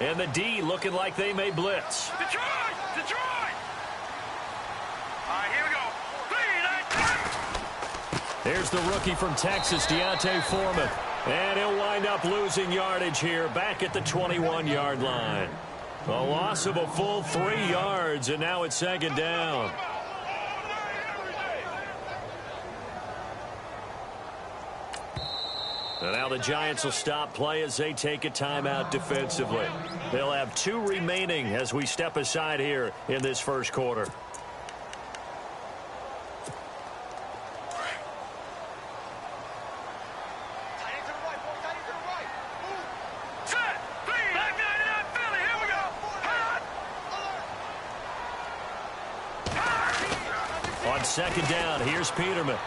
And the D looking like they may blitz. Detroit! Detroit! All right, here we go. There's the rookie from Texas, D'Onta Foreman. And he'll wind up losing yardage here back at the 21-yard line. A loss of a full 3 yards, and now it's second down. And now the Giants will stop play as they take a timeout defensively. They'll have 2 remaining as we step aside here in this first quarter. On second down, here's Peterman.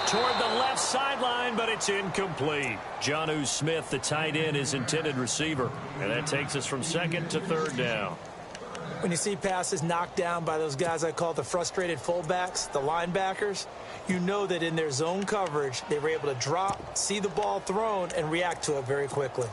Toward the left sideline, but it's incomplete. Jonnu Smith, the tight end, is intended receiver. And that takes us from second to third down. When you see passes knocked down by those guys I call the frustrated fullbacks, the linebackers, you know that in their zone coverage, they were able to drop, see the ball thrown, and react to it very quickly.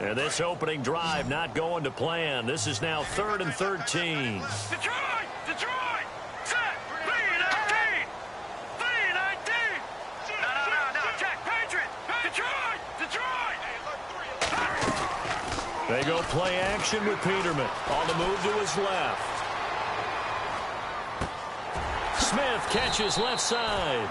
And this opening drive not going to plan. This is now 3rd and 13. Detroit! Detroit! Set! 3-19! 3-19! No. Check! Patriot! Detroit! Detroit! They go play action with Peterman. On the move to his left. Smith catches left side.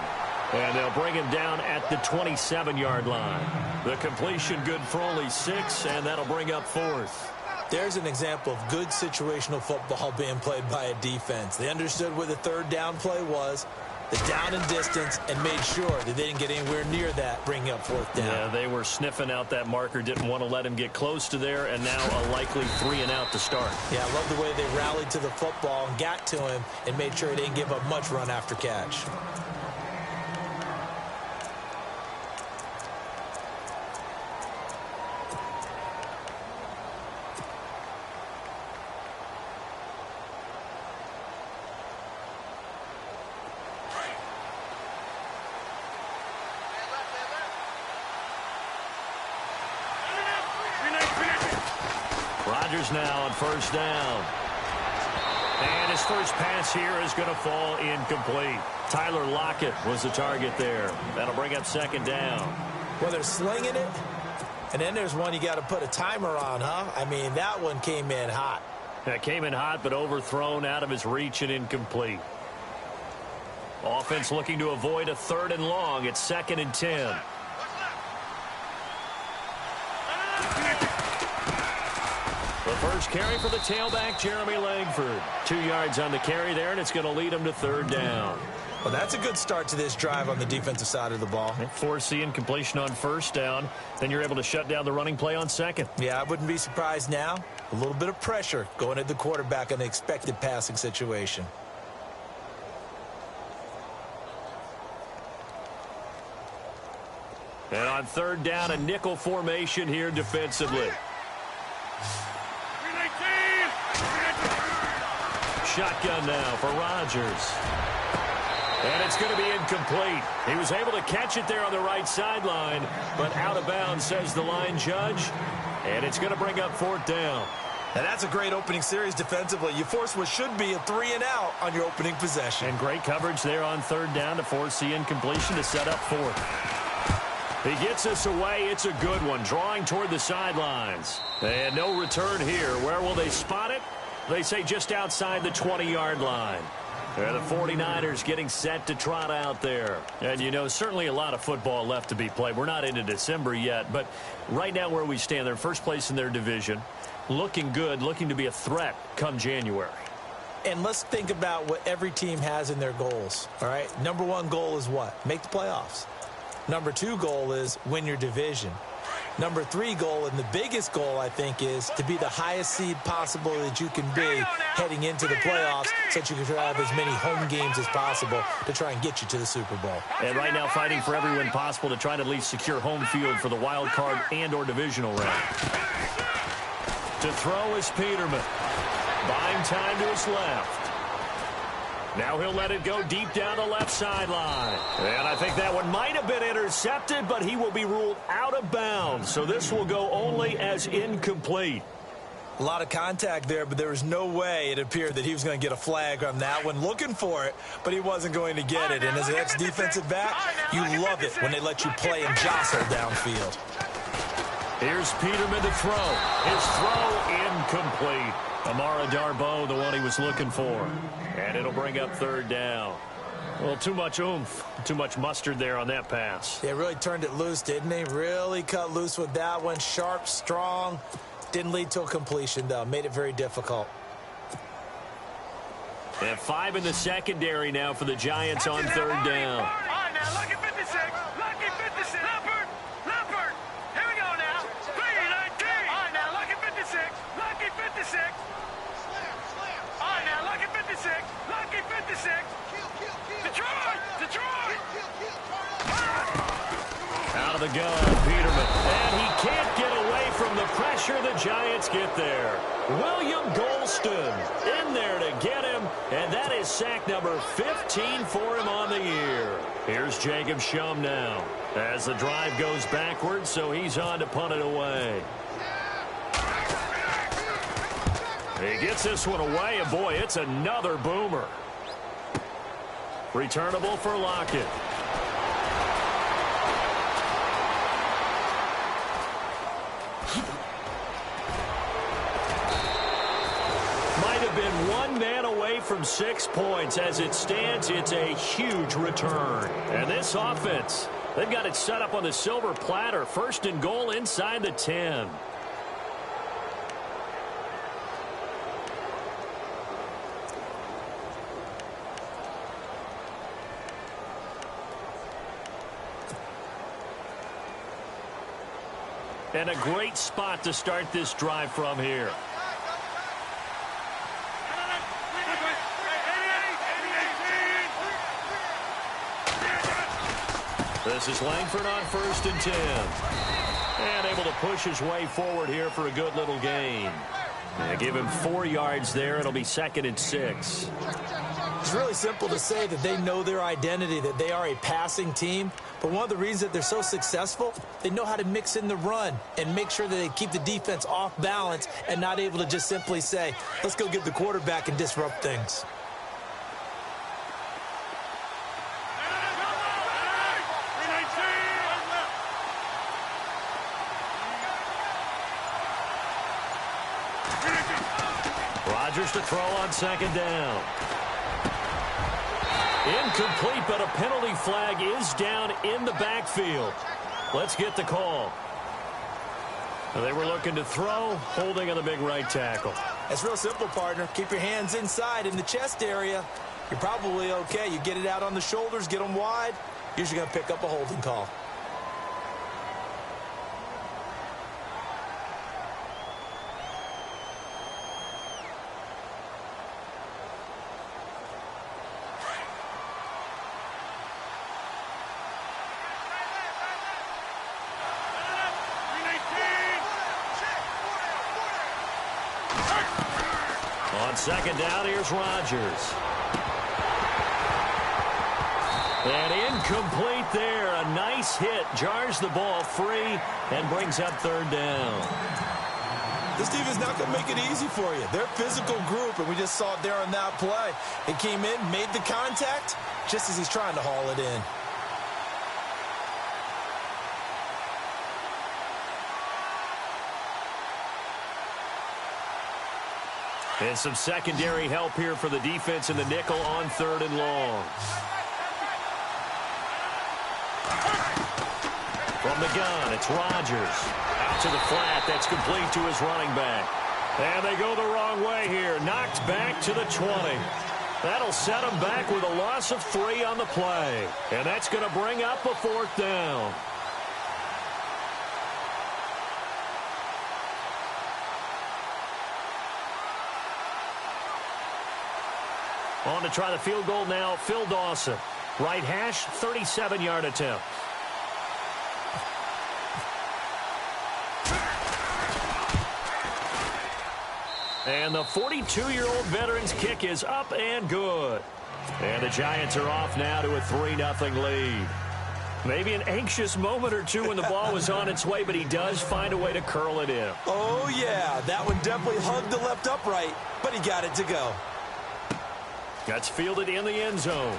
And they'll bring him down at the 27-yard line. The completion good for only 6, and that'll bring up 4th. There's an example of good situational football being played by a defense. They understood where the third down play was, the down and distance, and made sure that they didn't get anywhere near that, bringing up 4th down. Yeah, they were sniffing out that marker, didn't want to let him get close to there, and now a likely 3 and out to start. Yeah, I love the way they rallied to the football and got to him and made sure he didn't give up much run after catch. Rodgers now on first down. And his first pass here is going to fall incomplete. Tyler Lockett was the target there. That'll bring up second down. Well, they're slinging it, and then there's one you got to put a timer on, huh? I mean, that one came in hot. That came in hot, but overthrown out of his reach and incomplete. Offense looking to avoid a 3rd and long. It's 2nd and 10. The first carry for the tailback, Jeremy Langford. 2 yards on the carry there, and it's going to lead him to 3rd down. Well, that's a good start to this drive on the defensive side of the ball. Forcing completion on first down. Then you're able to shut down the running play on second. Yeah, I wouldn't be surprised now. A little bit of pressure going at the quarterback in an expected passing situation. And on 3rd down, a nickel formation here defensively. Shotgun now for Rodgers. And it's going to be incomplete. He was able to catch it there on the right sideline, but out of bounds, says the line judge. And it's going to bring up 4th down. And that's a great opening series defensively. You force what should be a 3 and out on your opening possession. And great coverage there on 3rd down to force the incompletion to set up 4th. He gets us away. It's a good one, drawing toward the sidelines. And no return here. Where will they spot it? They say just outside the 20-yard line. And the 49ers getting set to trot out there. And, you know, certainly a lot of football left to be played. We're not into December yet, but right now where we stand, they're first place in their division. Looking good, looking to be a threat come January. And let's think about what every team has in their goals, all right? Number 1 goal is what? Make the playoffs. Number 2 goal is win your division. Number 3 goal, and the biggest goal, I think, is to be the highest seed possible that you can be heading into the playoffs so that you can have as many home games as possible to try and get you to the Super Bowl. And right now fighting for every win possible to try to at least secure home field for the wild card and or divisional round. To throw is Peterman. Buying time to his left. Now he'll let it go deep down the left sideline. And I think that one might have been intercepted, but he will be ruled out of bounds. So this will go only as incomplete. A lot of contact there, but there was no way it appeared that he was going to get a flag on that one. Looking for it, but he wasn't going to get it. And as an ex-defensive back, you love it when they let you play and jostle downfield. Here's Peterman to throw. His throw incomplete. Amara Darboh, the one he was looking for. And it'll bring up third down. Well, too much oomph, too much mustard there on that pass. Yeah, really turned it loose, didn't he? Really cut loose with that one. Sharp, strong. Didn't lead to a completion, though. Made it very difficult. And 5 in the secondary now for the Giants on third down. All right, now, lucky 56. Lucky 56. Leopard. Here we go now. 3-19. All right, now, lucky 56. Lucky 56. All right, now, lucky 56. Lucky 56. Detroit. Out of the gun, Peterman. And he can't get away from the pressure the Giants get there. William Golston in there to get him, and that is sack number 15 for him on the year. Here's Jacob Schum now as the drive goes backwards, so he's on to punt it away. He gets this one away, and boy, it's another boomer. Returnable for Lockett. Might have been one man away from 6 points. As it stands, it's a huge return. And this offense, they've got it set up on the silver platter. First and goal inside the 10. And a great spot to start this drive from here. This is Langford on first and 10. And able to push his way forward here for a good little gain. And give him 4 yards there. It'll be 2nd and 6. It's really simple to say that they know their identity, that they are a passing team. But one of the reasons that they're so successful, they know how to mix in the run and make sure that they keep the defense off balance and not able to just simply say, let's go get the quarterback and disrupt things. Rodgers to throw on second down. Incomplete, but a penalty flag is down in the backfield. Let's get the call. They were looking to throw, holding on the big right tackle. It's real simple, partner. Keep your hands inside in the chest area. You're probably okay. You get it out on the shoulders, get them wide. Usually going to pick up a holding call. On second down, here's Rodgers. And incomplete there. A nice hit. Jars the ball free and brings up third down. This team is not going to make it easy for you. They're a physical group, and we just saw it there on that play. It came in, made the contact, just as he's trying to haul it in. And some secondary help here for the defense in the nickel on third and long. From the gun, it's Rodgers. Out to the flat, that's complete to his running back. And they go the wrong way here. Knocked back to the 20. That'll set them back with a loss of 3 on the play. And that's going to bring up a 4th down. On to try the field goal now, Phil Dawson. Right hash, 37-yard attempt. And the 42-year-old veteran's kick is up and good. And the Giants are off now to a 3-0 lead. Maybe an anxious moment or two when the ball was on its way, but he does find a way to curl it in. Oh, yeah. That one definitely hugged the left upright, but he got it to go. That's fielded in the end zone.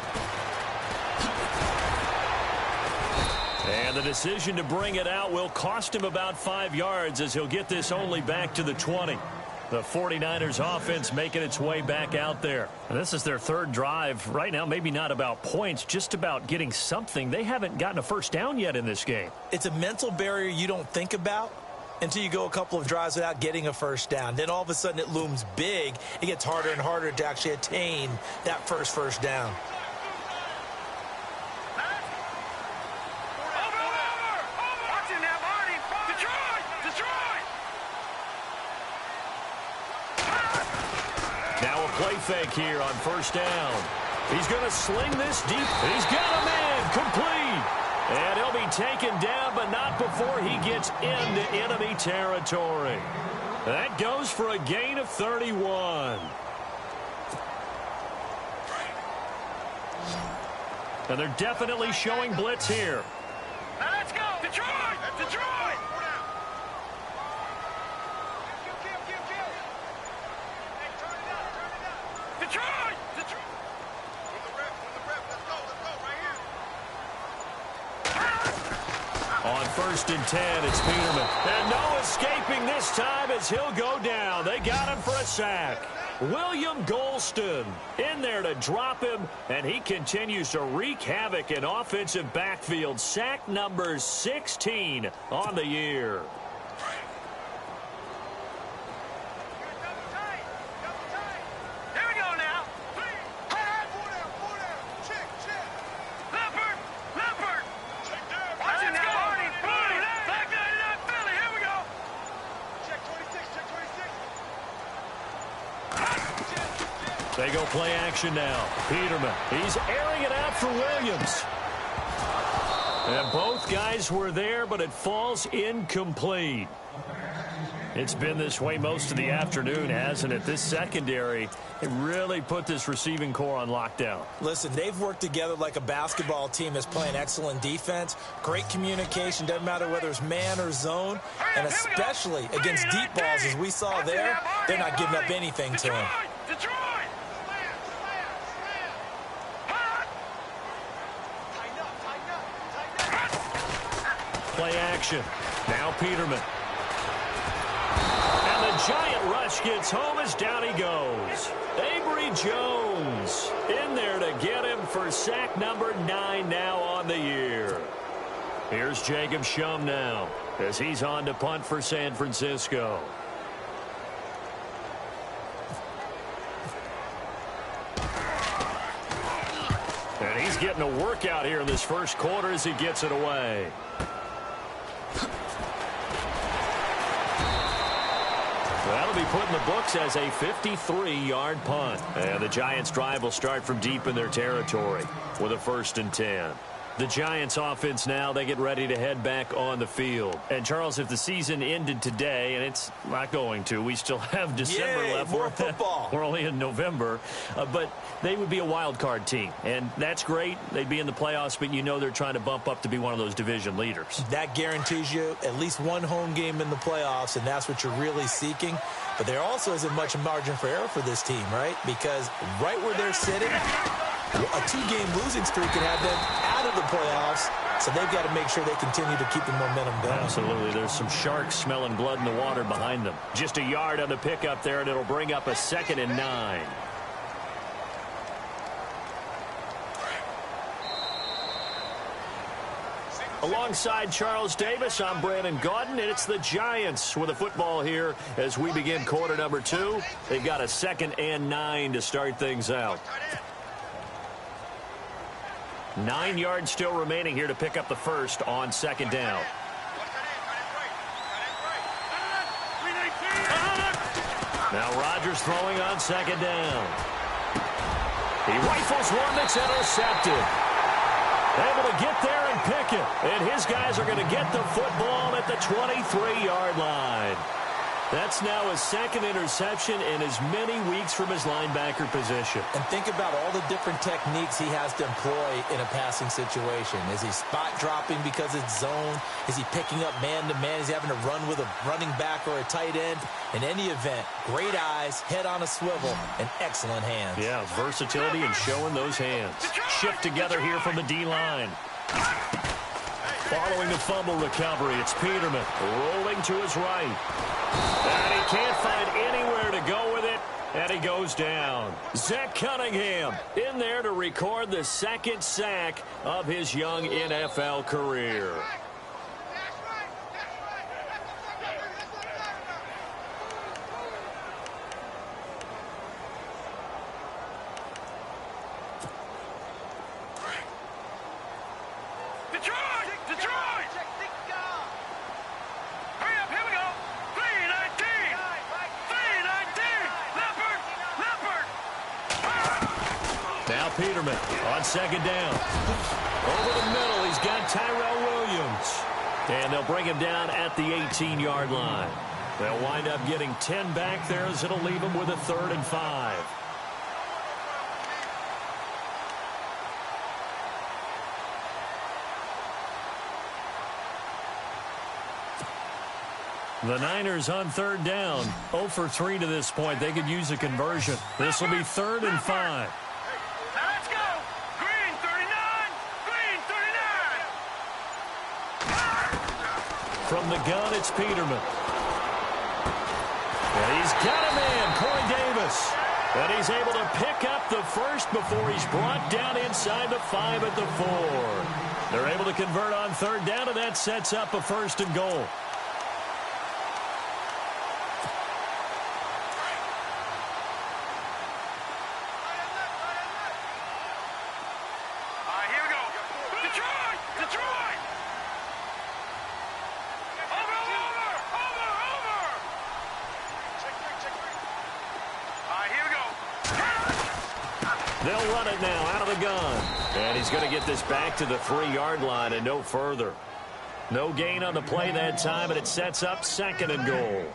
And the decision to bring it out will cost him about 5 yards as he'll get this only back to the 20. The 49ers offense making its way back out there. And this is their third drive. Right now, maybe not about points, just about getting something. They haven't gotten a first down yet in this game. It's a mental barrier you don't think about until you go a couple of drives without getting a first down. Then all of a sudden it looms big. It gets harder and harder to actually attain that first down. Now a play fake here on first down. He's going to sling this deep. He's got a man complete. And he'll be taken down, but not before he gets into enemy territory. That goes for a gain of 31. And they're definitely showing blitz here. Now let's go. Detroit! Detroit! Detroit! Detroit! With the rep. Let's go right here. On first and 10, it's Peterman. And no escaping this time as he'll go down. They got him for a sack. William Golston in there to drop him, and he continues to wreak havoc in offensive backfield. Sack number 16 on the year. They go play action now. Peterman, he's airing it out for Williams. And both guys were there, but it falls incomplete. It's been this way most of the afternoon, hasn't it? This secondary, it really put this receiving core on lockdown. Listen, they've worked together like a basketball team that's playing excellent defense. Great communication, doesn't matter whether it's man or zone. And especially against deep balls, as we saw there, they're not giving up anything to him. Play action. Now Peterman. And the giant rush gets home as down he goes. Avery Jones in there to get him for sack number 9 now on the year. Here's Jacob Shum now as he's on to punt for San Francisco. And he's getting a workout here in this first quarter as he gets it away. That'll be put in the books as a 53-yard punt. And the Giants' drive will start from deep in their territory with a 1st and 10. The Giants offense now, they get ready to head back on the field. And, Charles, if the season ended today, and it's not going to, we still have December left. More football. We're only in November. But they would be a wild card team. And that's great. They'd be in the playoffs, but you know they're trying to bump up to be one of those division leaders. That guarantees you at least one home game in the playoffs, and that's what you're really seeking. But there also isn't much margin for error for this team, right? Because right where they're sitting, a 2-game losing streak could have them out of the playoffs, so they've got to make sure they continue to keep the momentum going. Absolutely. There's some sharks smelling blood in the water behind them. Just a yard on the pickup there, and it'll bring up a 2nd and 9. Alongside Charles Davis, I'm Brandon Gaudin, and it's the Giants with a football here as we begin quarter number 2. They've got a 2nd and 9 to start things out. 9 yards still remaining here to pick up the first on 2nd down. Now Rodgers throwing on 2nd down. He rifles one that's intercepted. Able to get there and pick it. And his guys are going to get the football at the 23-yard line. That's now his second interception in as many weeks from his linebacker position. And think about all the different techniques he has to employ in a passing situation. Is he spot dropping because it's zone? Is he picking up man-to-man? Is he having to run with a running back or a tight end? In any event, great eyes, head on a swivel, and excellent hands. Yeah, versatility and showing those hands. Shift together here from the D-line. Following the fumble recovery, it's Peterman rolling to his right. And he can't find anywhere to go with it, and he goes down. Zach Cunningham in there to record the second sack of his young NFL career. Peterman on second down. Over the middle, he's got Tyrell Williams. And they'll bring him down at the 18-yard line. They'll wind up getting 10 back there as it'll leave them with a 3rd and 5. The Niners on 3rd down. 0 for 3 to this point. They could use a conversion. This will be 3rd and 5. From the gun, it's Peterman. And he's got a man, Corey Davis. And he's able to pick up the first before he's brought down inside the 5 at the 4. They're able to convert on 3rd down, and that sets up a 1st and goal. They'll run it now out of the gun. And he's going to get this back to the 3-yard line and no further. No gain on the play that time, and it sets up 2nd and goal.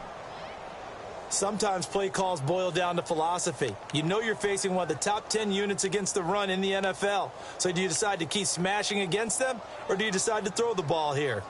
Sometimes play calls boil down to philosophy. You know you're facing one of the top 10 units against the run in the NFL. So do you decide to keep smashing against them, or do you decide to throw the ball here?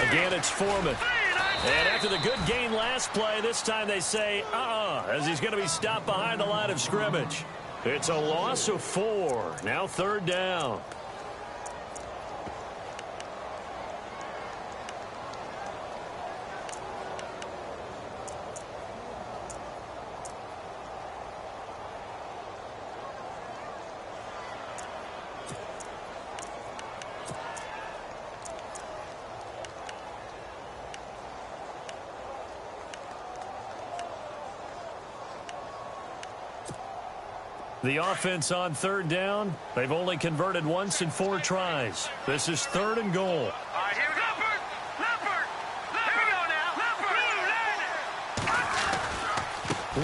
Again, it's Foreman. And after the good gain last play, this time they say, as he's going to be stopped behind the line of scrimmage. It's a loss of 4. Now 3rd down. The offense on 3rd down, they've only converted once in 4 tries. This is 3rd and goal. All right, here we go. Leopard! Here we go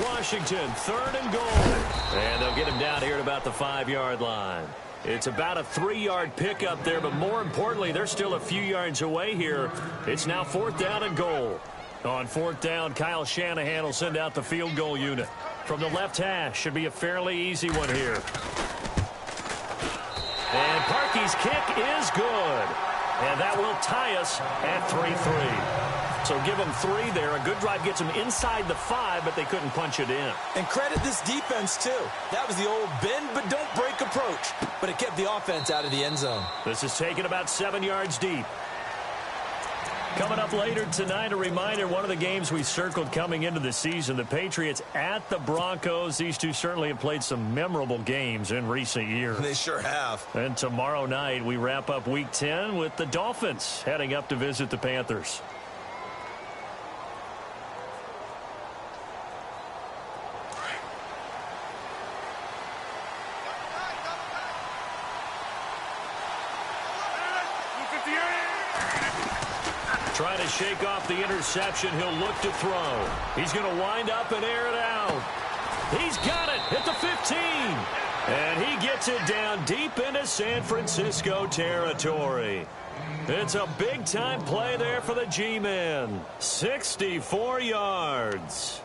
now. Washington, 3rd and goal. And they'll get him down here at about the 5-yard line. It's about a 3-yard pickup there, but more importantly, they're still a few yards away here. It's now 4th down and goal. On 4th down, Kyle Shanahan will send out the field goal unit. From the left hash, should be a fairly easy one here. And Parkey's kick is good. And that will tie us at 3-3. So give them 3 there. A good drive gets them inside the 5, but they couldn't punch it in. And credit this defense, too. That was the old bend but don't break approach. But it kept the offense out of the end zone. This is taken about 7 yards deep. Coming up later tonight, a reminder, one of the games we circled coming into the season, the Patriots at the Broncos. These two certainly have played some memorable games in recent years. They sure have. And tomorrow night, we wrap up Week 10 with the Dolphins heading up to visit the Panthers. to shake off the interception. He'll look to throw. He's going to wind up and air it out. He's got it at the 15. And he gets it down deep into San Francisco territory. It's a big-time play there for the G-Men. 64 yards.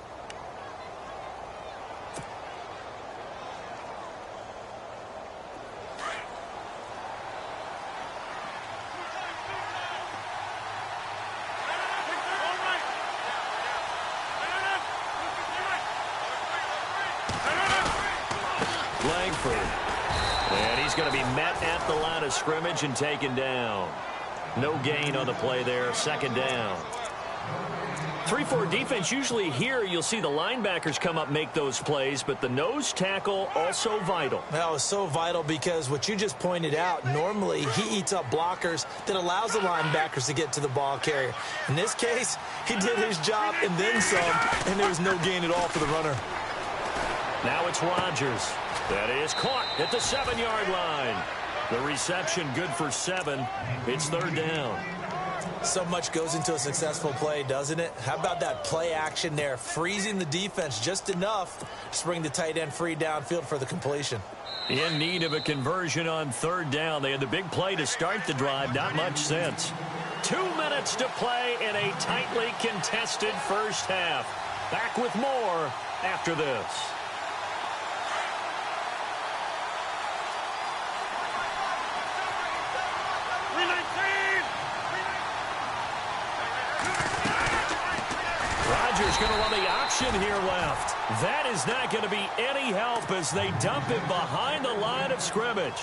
Langford. And he's going to be met at the line of scrimmage and taken down. No gain on the play there. Second down. 3-4 defense, usually here you'll see the linebackers come up, make those plays, but the nose tackle also vital. That was so vital because what you just pointed out, normally he eats up blockers that allows the linebackers to get to the ball carrier. In this case, he did his job and then some, and there was no gain at all for the runner. Now it's Rodgers. That is caught at the 7-yard line. The reception good for 7. It's third down. So much goes into a successful play, doesn't it? How about that play action there, freezing the defense just enough to bring the tight end free downfield for the completion. In need of a conversion on third down. They had the big play to start the drive. Not much sense. 2 minutes to play in a tightly contested first half. Back with more after this. Rodgers going to run the option here left. That is not going to be any help as they dump him behind the line of scrimmage.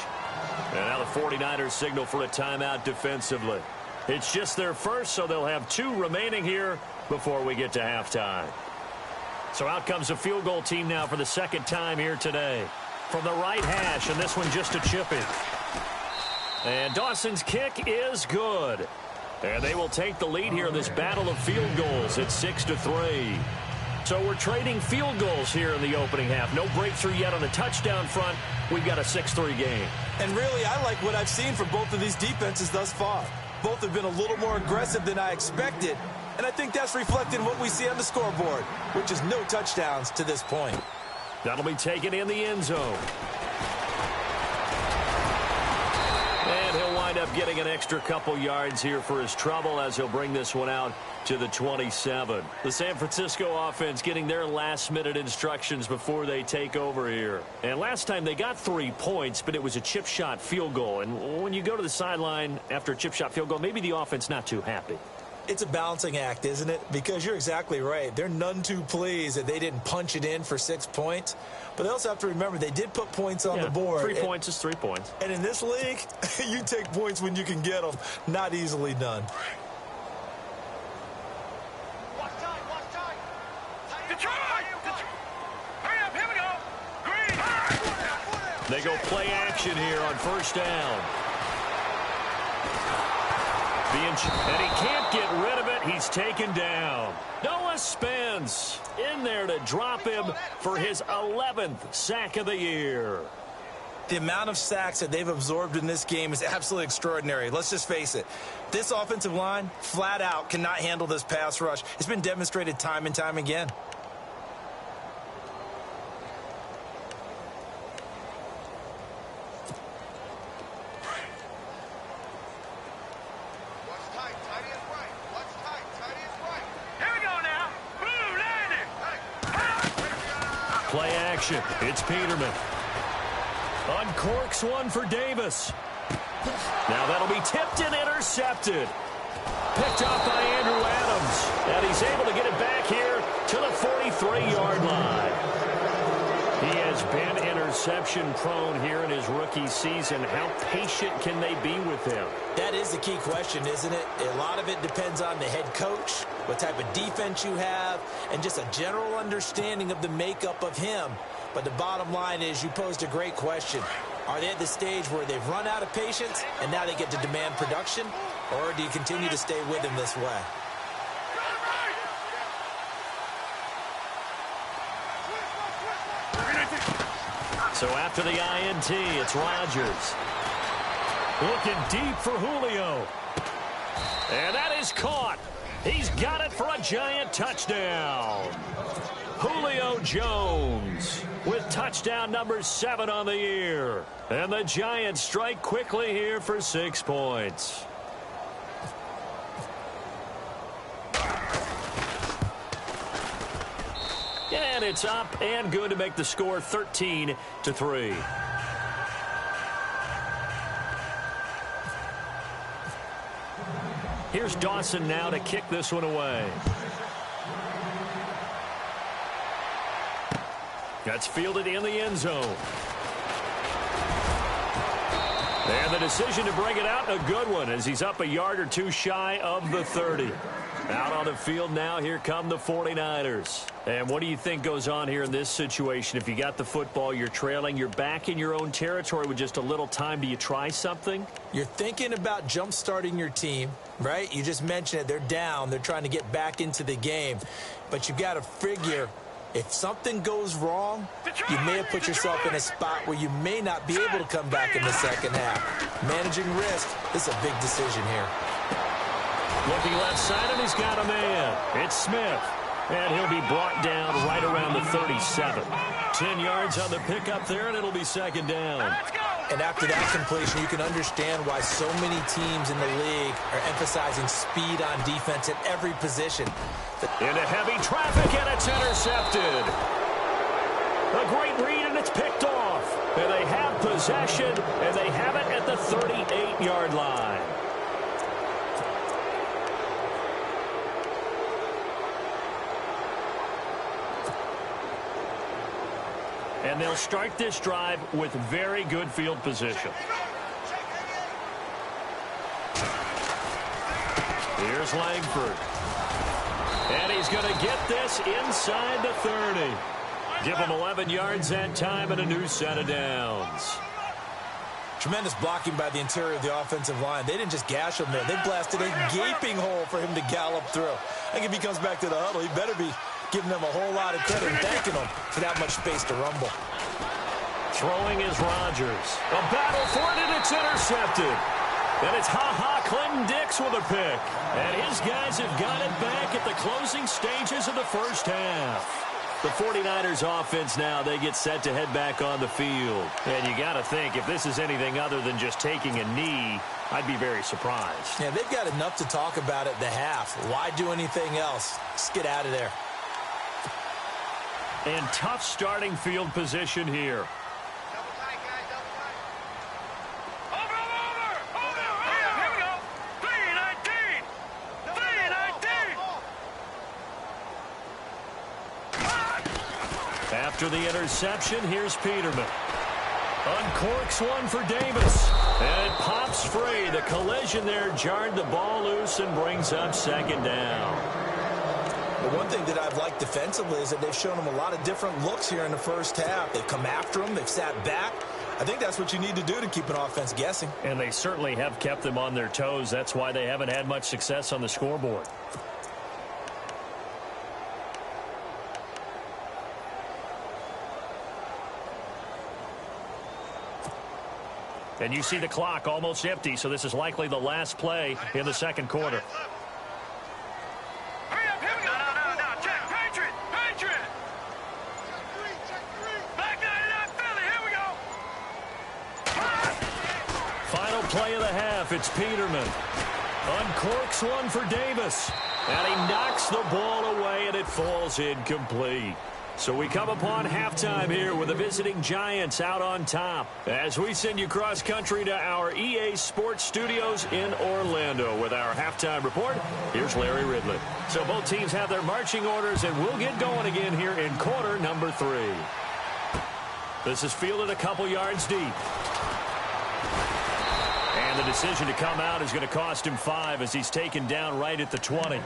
And now the 49ers signal for a timeout defensively. It's just their first, so they'll have 2 remaining here before we get to halftime. So out comes a field goal team now for the second time here today. From the right hash, and this one just a chip in. And Dawson's kick is good. And they will take the lead here in this battle of field goals at 6-3. So we're trading field goals here in the opening half. No breakthrough yet on the touchdown front. We've got a 6-3 game. And really, I like what I've seen from both of these defenses thus far. Both have been a little more aggressive than I expected. And I think that's reflected in what we see on the scoreboard, which is no touchdowns to this point. That'll be taken in the end zone. And he'll wind up getting an extra couple yards here for his trouble as he'll bring this one out to the 27. The San Francisco offense getting their last-minute instructions before they take over here. And last time they got 3 points, but it was a chip shot field goal. And when you go to the sideline after a chip shot field goal, maybe the offense not too happy. It's a balancing act, isn't it? Because you're exactly right. They're none too pleased that they didn't punch it in for 6 points. But they also have to remember they did put points on the board. 3 points is 3 points. And in this league, you take points when you can get them. Not easily done. Watch time. Detroit! Hurry up, here we go. Green! They go play action here on first down. And he can't get rid of it. He's taken down. Noah Spence in there to drop him for his 11th sack of the year. The amount of sacks that they've absorbed in this game is absolutely extraordinary. Let's just face it. This offensive line, flat out, cannot handle this pass rush. It's been demonstrated time and time again. Play action. It's Peterman. Uncorks one for Davis. Now that'll be tipped and intercepted. Picked off by Andrew Adams. And he's able to get it back here to the 43-yard line. He has been interception prone here in his rookie season. How patient can they be with him? That is the key question, isn't it? A lot of it depends on the head coach, what type of defense you have, and just a general understanding of the makeup of him. But the bottom line is you posed a great question. Are they at the stage where they've run out of patience and now they get to demand production? Or do you continue to stay with him this way? So after the INT, it's Rodgers. Looking deep for Julio. And that is caught. He's got it for a Giant touchdown. Julio Jones with touchdown number 7 on the year. And the Giants strike quickly here for 6 points. And it's up and good to make the score 13-3. Here's Dawson now to kick this one away. That's fielded in the end zone. And the decision to bring it out, a good one, as he's up a yard or two shy of the 30. Out on the field now, here come the 49ers. And what do you think goes on here in this situation? If you got the football, you're trailing, you're back in your own territory with just a little time. Do you try something? You're thinking about jump-starting your team, right? You just mentioned it. They're down. They're trying to get back into the game. But you've got to figure, if something goes wrong, you may have put yourself in a spot where you may not be able to come back in the second half. Managing risk is a big decision here. Looking left side, and he's got a man. It's Smith. And he'll be brought down right around the 37. 10 yards on the pickup there, and it'll be second down. And after that completion, you can understand why so many teams in the league are emphasizing speed on defense at every position. Into heavy traffic, and it's intercepted. A great read, and it's picked off. And they have possession, and they have it at the 38-yard line. And they'll start this drive with very good field position. Here's Langford. And he's going to get this inside the 30. Give him 11 yards that time and a new set of downs. Tremendous blocking by the interior of the offensive line. They didn't just gash him there. They blasted a gaping hole for him to gallop through. I think if he comes back to the huddle, he better be giving them a whole lot of credit and thanking them for that much space to rumble. Throwing is Rodgers. A battle for it, and it's intercepted. And it's Clinton Dix with a pick. And his guys have got it back at the closing stages of the first half. The 49ers offense now, they get set to head back on the field. And you got to think, if this is anything other than just taking a knee, I'd be very surprised. Yeah, they've got enough to talk about at the half. Why do anything else? Just get out of there. And tough starting field position here. After the interception, here's Peterman. Uncorks one for Davis. And it pops free. The collision there jarred the ball loose and brings up second down. The one thing that I've liked defensively is that they've shown them a lot of different looks here in the first half. They've come after them. They've sat back. I think that's what you need to do to keep an offense guessing. And they certainly have kept them on their toes. That's why they haven't had much success on the scoreboard. And you see the clock almost empty, so this is likely the last play in the second quarter. Hurry up, hurry up. No. Check, Patriot. Back 99, Philly, here we go. Final play of the half, it's Peterman. Uncorks one for Davis. And he knocks the ball away, and it falls incomplete. So we come upon halftime here with the visiting Giants out on top. As we send you cross-country to our EA Sports Studios in Orlando with our halftime report, here's Larry Ridley. So both teams have their marching orders, and we'll get going again here in quarter number 3. This is fielded a couple yards deep. And the decision to come out is going to cost him 5 as he's taken down right at the 20.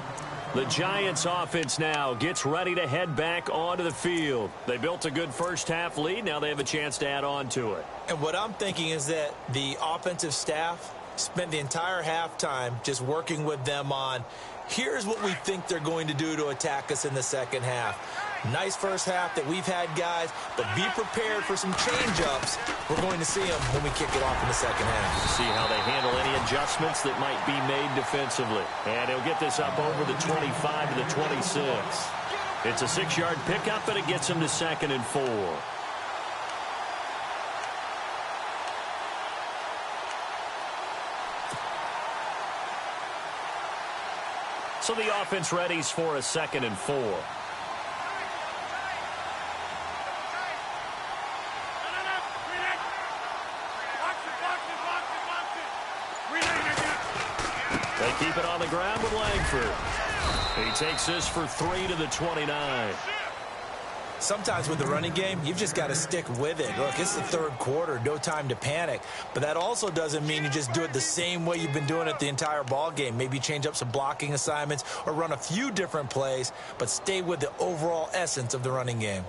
The Giants offense now gets ready to head back onto the field. They built a good first half lead. Now they have a chance to add on to it. And what I'm thinking is that the offensive staff spent the entire halftime just working with them on, here's what we think they're going to do to attack us in the second half. Nice first half that we've had, guys, but be prepared for some change-ups. We're going to see them when we kick it off in the second half. See how they handle any adjustments that might be made defensively. And he'll get this up over the 25 to the 26. It's a 6-yard pickup, but it gets him to 2nd and 4. So the offense readies for a 2nd and 4. They keep it on the ground with Langford. He takes this for 3 to the 29. Sometimes with the running game, you've just got to stick with it. Look, it's the third quarter, no time to panic. But that also doesn't mean you just do it the same way you've been doing it the entire ball game. Maybe change up some blocking assignments or run a few different plays, but stay with the overall essence of the running game.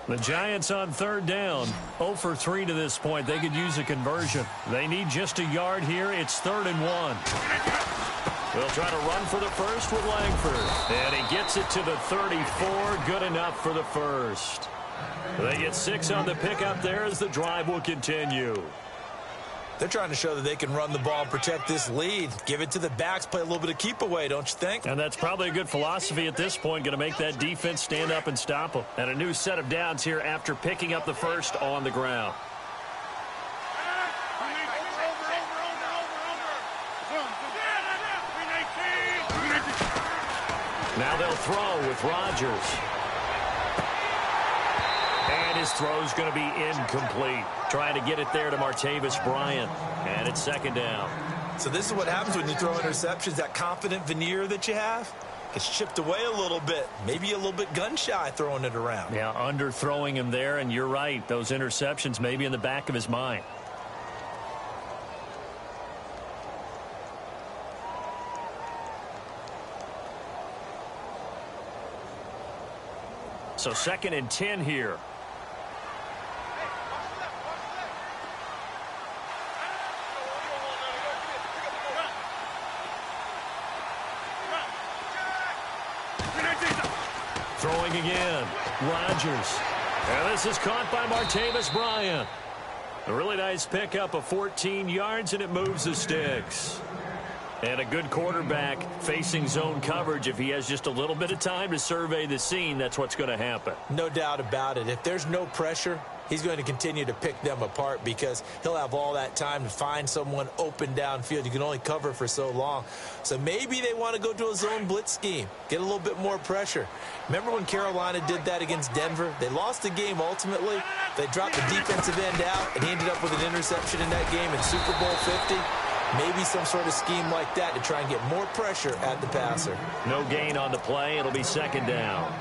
The Giants on 3rd down, 0 for 3 to this point. They could use a conversion. They need just a yard here. It's 3rd and 1. They'll try to run for the first with Langford. And he gets it to the 34. Good enough for the first. They get 6 on the pickup there as the drive will continue. They're trying to show that they can run the ball and protect this lead. Give it to the backs, play a little bit of keep away, don't you think? And that's probably a good philosophy at this point, going to make that defense stand up and stop them. And a new set of downs here after picking up the first on the ground. Now they'll throw with Rodgers. And his throw's going to be incomplete. Trying to get it there to Martavis Bryant. And it's 2nd down. So this is what happens when you throw interceptions. That confident veneer that you have gets chipped away a little bit. Maybe a little bit gun-shy throwing it around. Yeah, underthrowing him there, and you're right. Those interceptions may be in the back of his mind. So 2nd and 10 here. Throwing again. Rodgers. And this is caught by Martavis Bryant. A really nice pickup of 14 yards, and it moves the sticks. And a good quarterback facing zone coverage. If he has just a little bit of time to survey the scene, that's what's going to happen. No doubt about it. If there's no pressure, he's going to continue to pick them apart because he'll have all that time to find someone open downfield. You can only cover for so long. So maybe they want to go to a zone blitz scheme, get a little bit more pressure. Remember when Carolina did that against Denver? They lost the game ultimately. They dropped the defensive end out, and he ended up with an interception in that game in Super Bowl 50. Maybe some sort of scheme like that to try and get more pressure at the passer. No gain on the play. It'll be 2nd down.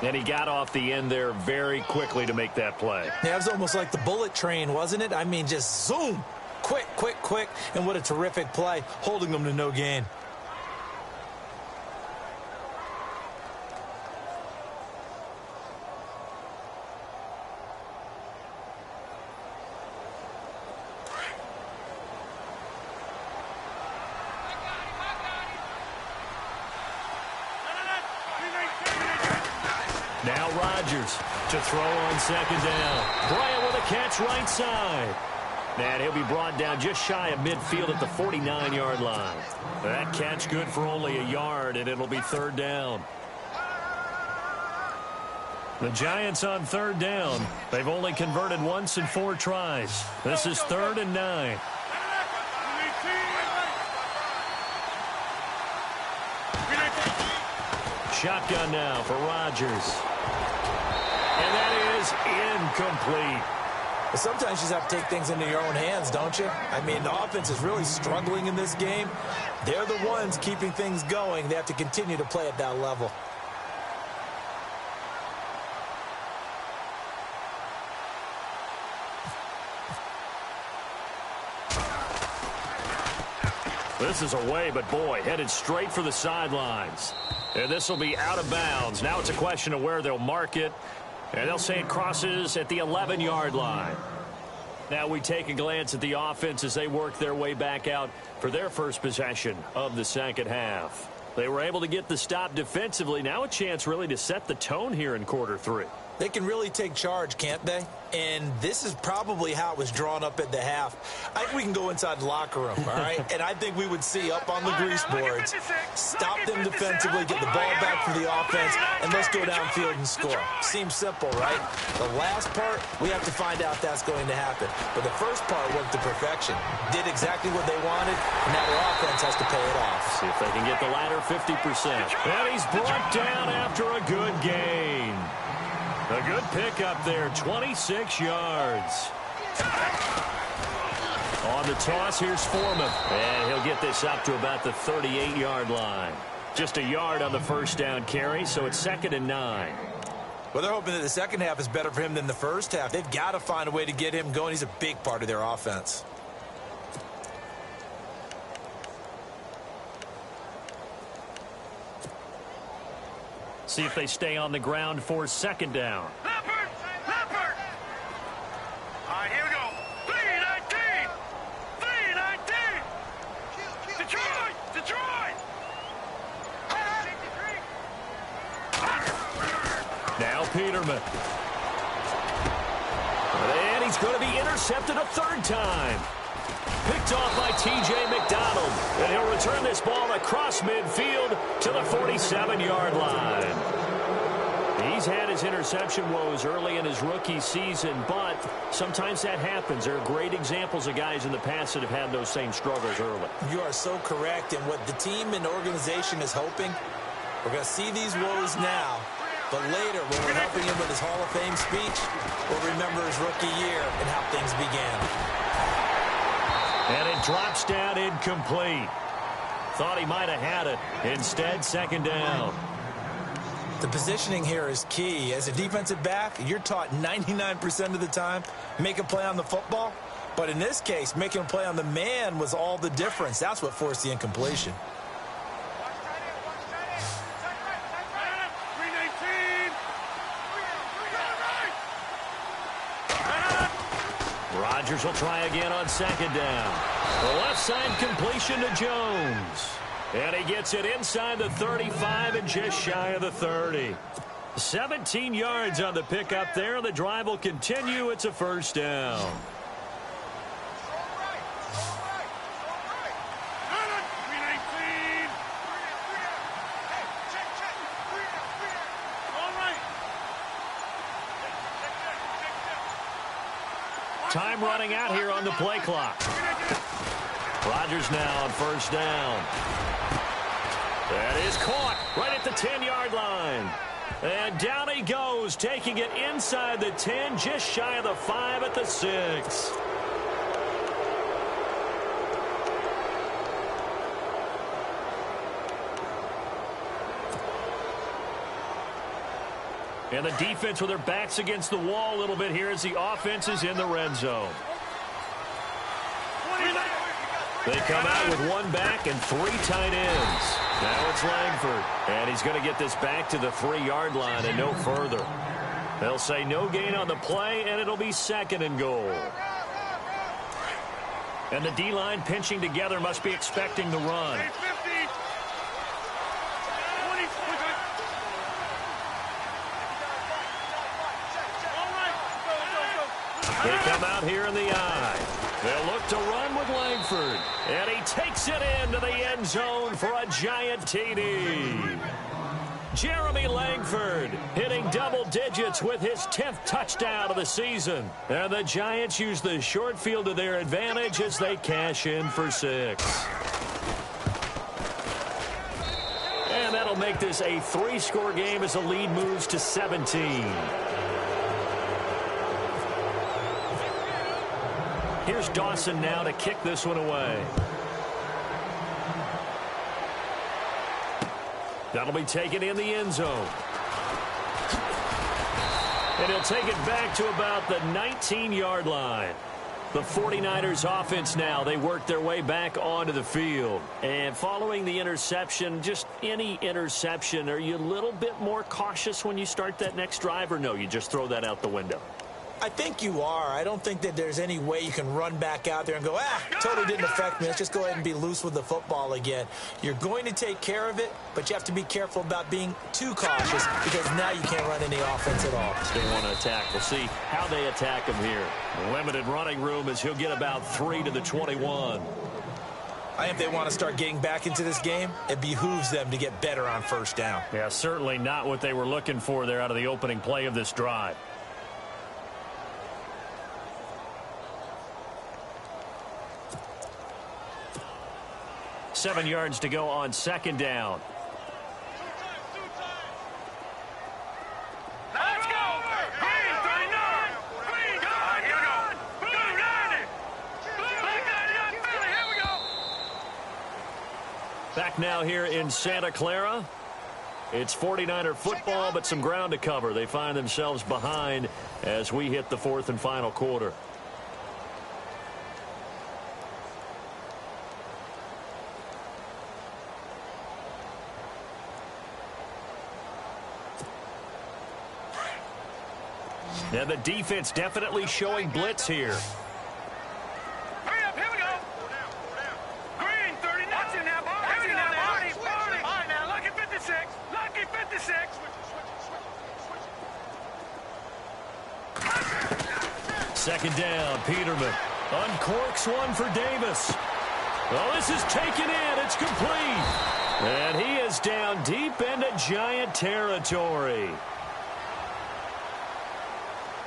And he got off the end there very quickly to make that play. Yeah, it was almost like the bullet train, wasn't it? I mean, just zoom. Quick, quick, quick. And what a terrific play, holding them to no gain. Now Rodgers to throw on 2nd down. Bryant with a catch right side. And he'll be brought down just shy of midfield at the 49-yard line. That catch good for only a yard, and it'll be 3rd down. The Giants on 3rd down. They've only converted once in 4 tries. This is 3rd and 9. Shotgun now for Rodgers. And that is incomplete. But sometimes you just have to take things into your own hands, don't you? I mean, the offense is really struggling in this game. They're the ones keeping things going. They have to continue to play at that level. This is away, but boy, headed straight for the sidelines. And this will be out of bounds. Now it's a question of where they'll mark it. And they'll say it crosses at the 11-yard line. Now we take a glance at the offense as they work their way back out for their first possession of the second half. They were able to get the stop defensively. Now a chance really to set the tone here in quarter three. They can really take charge, can't they? And this is probably how it was drawn up at the half. I think we can go inside the locker room, all right? And I think we would see up on the grease boards, stop them defensively, get the ball back for the offense, and let's go downfield and score. Seems simple, right? The last part, we have to find out if that's going to happen. But the first part worked to perfection. Did exactly what they wanted, and now their offense has to pay it off. See if they can get the latter 50%. And he's brought down after a good gain. A good pickup there, 26 yards. On the toss, here's Foreman. And he'll get this up to about the 38-yard line. Just a yard on the first down carry, so it's 2nd and 9. Well, they're hoping that the second half is better for him than the first half. They've got to find a way to get him going. He's a big part of their offense. See if they stay on the ground for 2nd down. Leopard! Leopard! All right, here we go. 3-19! 3-19! Detroit! Detroit! Now Peterman. And he's going to be intercepted a third time. Picked off by T.J. McDonald. And he'll return this ball across midfield to the 47-yard line. He's had his interception woes early in his rookie season, but sometimes that happens. There are great examples of guys in the past that have had those same struggles early. You are so correct. And what the team and organization is hoping, we're going to see these woes now, but later when we're helping him with his Hall of Fame speech, we'll remember his rookie year and how things began. And it drops down incomplete. Thought he might have had it. Instead, 2nd down. The positioning here is key. As a defensive back, you're taught 99% of the time, make a play on the football. But in this case, making a play on the man was all the difference. That's what forced the incompletion. Rodgers will try again on 2nd down. The left side completion to Jones. And he gets it inside the 35 and just shy of the 30. 17 yards on the pickup there. The drive will continue. It's a 1st down. Time running out here on the play clock. Rodgers now on 1st down. That is caught right at the 10-yard line. And down he goes, taking it inside the 10, just shy of the 5 at the 6. And the defense with their backs against the wall a little bit here as the offense is in the red zone. They come out with 1 back and 3 tight ends. Now it's Langford. And he's going to get this back to the 3-yard line and no further. They'll say no gain on the play, and it'll be 2nd and goal. And the D-line pinching together must be expecting the run. They come out here in the I. They'll look to run with Langford. And he takes it into the end zone for a giant TD. Jeremy Langford hitting double digits with his 10th touchdown of the season. And the Giants use the short field to their advantage as they cash in for 6. And that'll make this a 3-score game as the lead moves to 17. Here's Dawson now to kick this one away. That'll be taken in the end zone. And he'll take it back to about the 19-yard line. The 49ers offense now, they work their way back onto the field. And following the interception, just any interception, are you a little bit more cautious when you start that next drive, or no, you just throw that out the window? I think you are. I don't think that there's any way you can run back out there and go, totally didn't affect me. Let's just go ahead and be loose with the football again. You're going to take care of it, but you have to be careful about being too cautious because now you can't run any offense at all. They want to attack. We'll see how they attack him here. Limited running room as he'll get about 3 to the 21. I think if they want to start getting back into this game, it behooves them to get better on first down. Yeah, certainly not what they were looking for there out of the opening play of this drive. Seven yards to go on second down. Let's go! Green, 39! Green, God, here we go! Blue 90! Black 99, Philly, here we go! Back now here in Santa Clara. It's 49er football, but some ground to cover. They find themselves behind as we hit the fourth and final quarter. And the defense definitely showing blitz here. Hurry up, here we go! Green, 39! Watch it now, Barney! Watch it now, Barney! Barney! All right, now, lucky 56! Lucky 56! Second down, Peterman uncorks one for Davis. Well, this is taken in. It's complete. And he is down deep into Giant territory.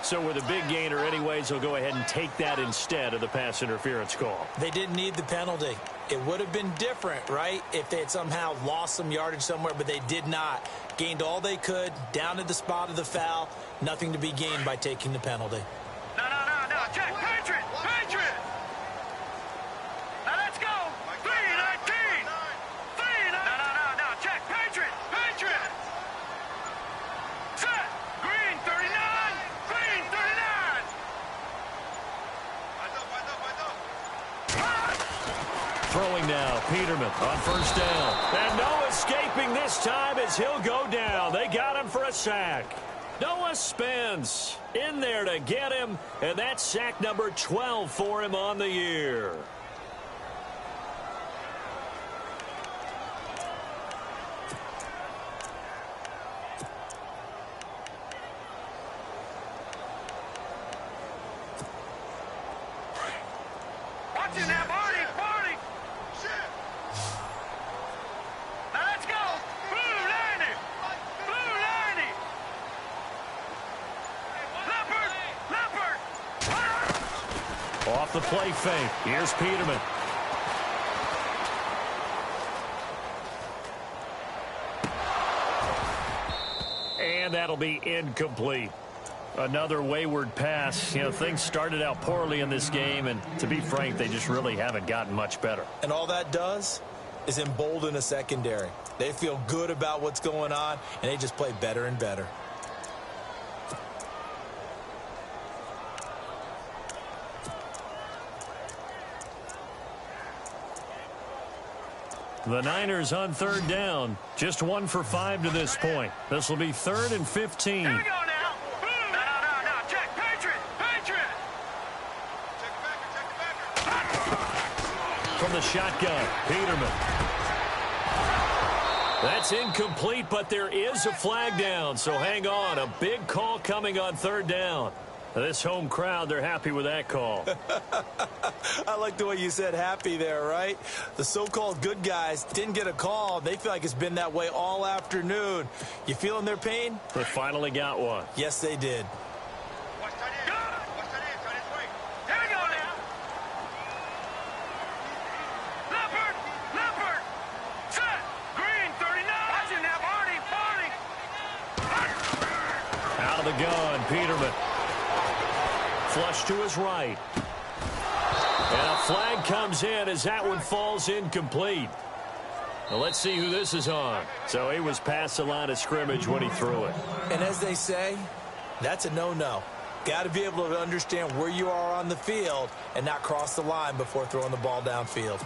So with a big gainer anyways, they'll go ahead and take that instead of the pass interference call. They didn't need the penalty. It would have been different, right, if they had somehow lost some yardage somewhere, but they did not. Gained all they could, down at the spot of the foul. Nothing to be gained by taking the penalty. No, check, Patriot! Patriot! Now let's go! 3-19! 3-19! No, check, Patriot! Patriot! Set! Green, 39! Green, 39! Throwing now, Peterman on first down. And no escaping this time as he'll go down. They got him for a sack. Noah Spence in there to get him, and that's sack number 12 for him on the year. Watch it now, Barney! Barney! Now let's go! Blue 90! Blue 90! Leopard! Off the play fake. Here's Peterman. And that'll be incomplete. Another wayward pass. You know, things started out poorly in this game, and to be frank, they just really haven't gotten much better. And all that does is embolden a secondary. They feel good about what's going on, and they just play better and better. The Niners on third down. Just 1 for 5 to this point. This will be 3rd and 15. Here we go now! No, check, Patriot! Patriot! From the shotgun, Peterman. That's incomplete, but there is a flag down, so hang on. A big call coming on third down. This home crowd, they're happy with that call. I like the way you said happy there, right? The so-called good guys didn't get a call. They feel like it's been that way all afternoon. You feeling their pain? They finally got one. Yes, they did. Here we go now! Leopard! Set! Green, 39! Watch it now, Barney! Out of the gun, Peterman. Flush to his right. And a flag comes in as that one falls incomplete. Now let's see who this is on. So he was past the line of scrimmage when he threw it. And as they say, that's a no-no. Got to be able to understand where you are on the field and not cross the line before throwing the ball downfield.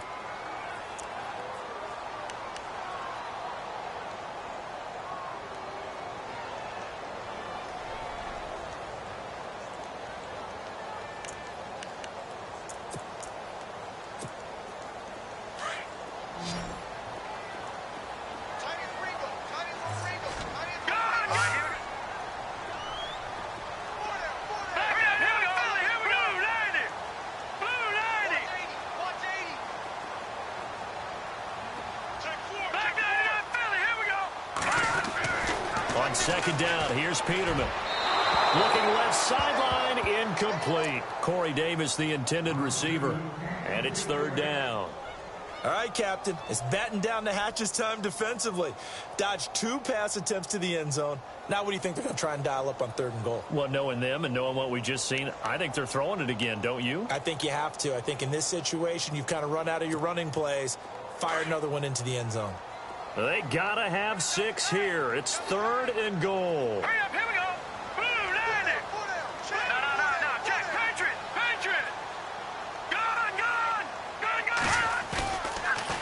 second down. Here's Peterman. Looking left sideline, incomplete. Corey Davis, the intended receiver. And it's third down. All right, Captain. It's batten down the hatches time defensively. Dodged 2 pass attempts to the end zone. Now what do you think they're going to try and dial up on 3rd and goal? Well, knowing them and knowing what we just seen, I think they're throwing it again, don't you? I think you have to. I think in this situation, you've kind of run out of your running plays. Fire another one into the end zone. They got to have 6 here. It's 3rd and goal. Hurry up, here we go. Blue, 90. No. Check. Patriot. Gone.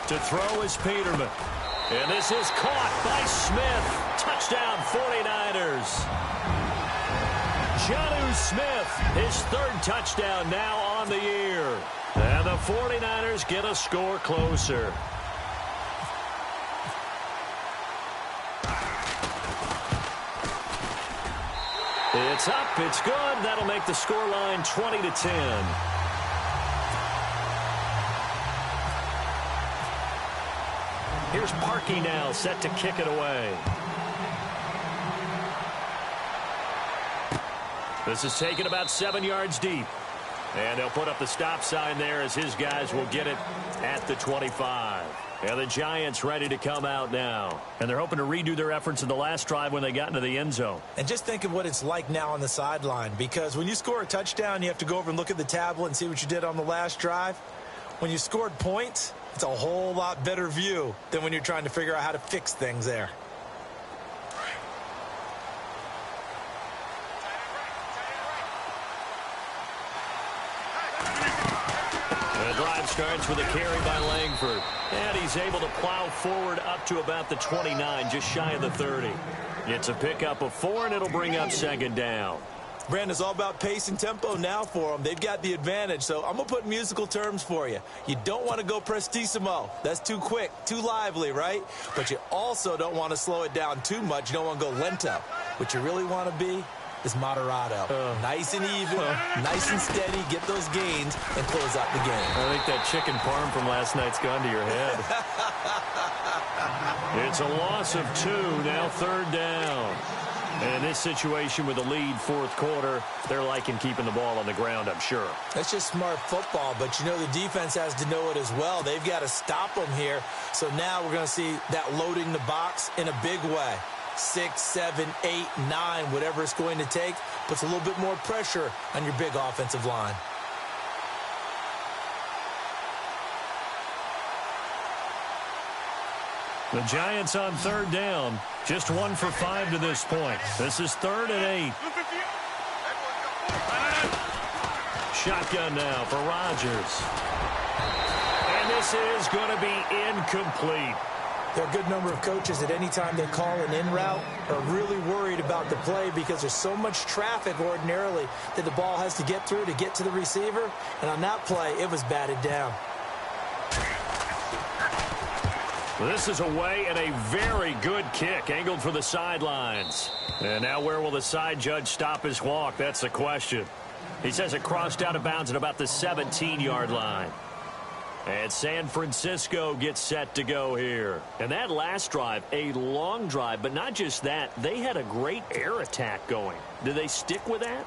To throw is Peterman. And this is caught by Smith. Touchdown 49ers. Jonnu Smith, his 3rd touchdown now on the year. And the 49ers get a score closer. It's up. It's good. That'll make the scoreline 20-10. Here's Parkey now, set to kick it away. This is taken about 7 yards deep. And they'll put up the stop sign there as his guys will get it at the 25. And the Giants ready to come out now. And they're hoping to redo their efforts in the last drive when they got into the end zone. And just think of what it's like now on the sideline. Because when you score a touchdown, you have to go over and look at the tablet and see what you did on the last drive. When you scored points, it's a whole lot better view than when you're trying to figure out how to fix things there. The drive starts with a carry by Langford. And he's able to plow forward up to about the 29, just shy of the 30. It's a pickup of 4, and it'll bring up 2nd down. Brandon, it's all about pace and tempo now for them. They've got the advantage, so I'm going to put musical terms for you. You don't want to go prestissimo. That's too quick, too lively, right? But you also don't want to slow it down too much. You don't want to go lento. What you really want to be is moderato. Nice and even, nice and steady, get those gains, and close out the game. I think that chicken parm from last night's gone to your head. It's a loss of 2, now 3rd down. And in this situation with the lead 4th quarter, they're liking keeping the ball on the ground, I'm sure. That's just smart football, but you know the defense has to know it as well. They've got to stop them here. So now we're going to see that loading the box in a big way. 6, 7, 8, 9, whatever it's going to take, puts a little bit more pressure on your big offensive line. The Giants on 3rd down, just 1 for 5 to this point. This is 3rd and 8. Shotgun now for Rodgers. And this is going to be incomplete. There are a good number of coaches at any time they call an in route are really worried about the play because there's so much traffic ordinarily that the ball has to get through to get to the receiver. And on that play, it was batted down. This is away and a very good kick angled for the sidelines. And now where will the side judge stop his walk? That's the question. He says it crossed out of bounds at about the 17-yard line. And San Francisco gets set to go here. And that last drive, a long drive, but not just that. They had a great air attack going. Do they stick with that?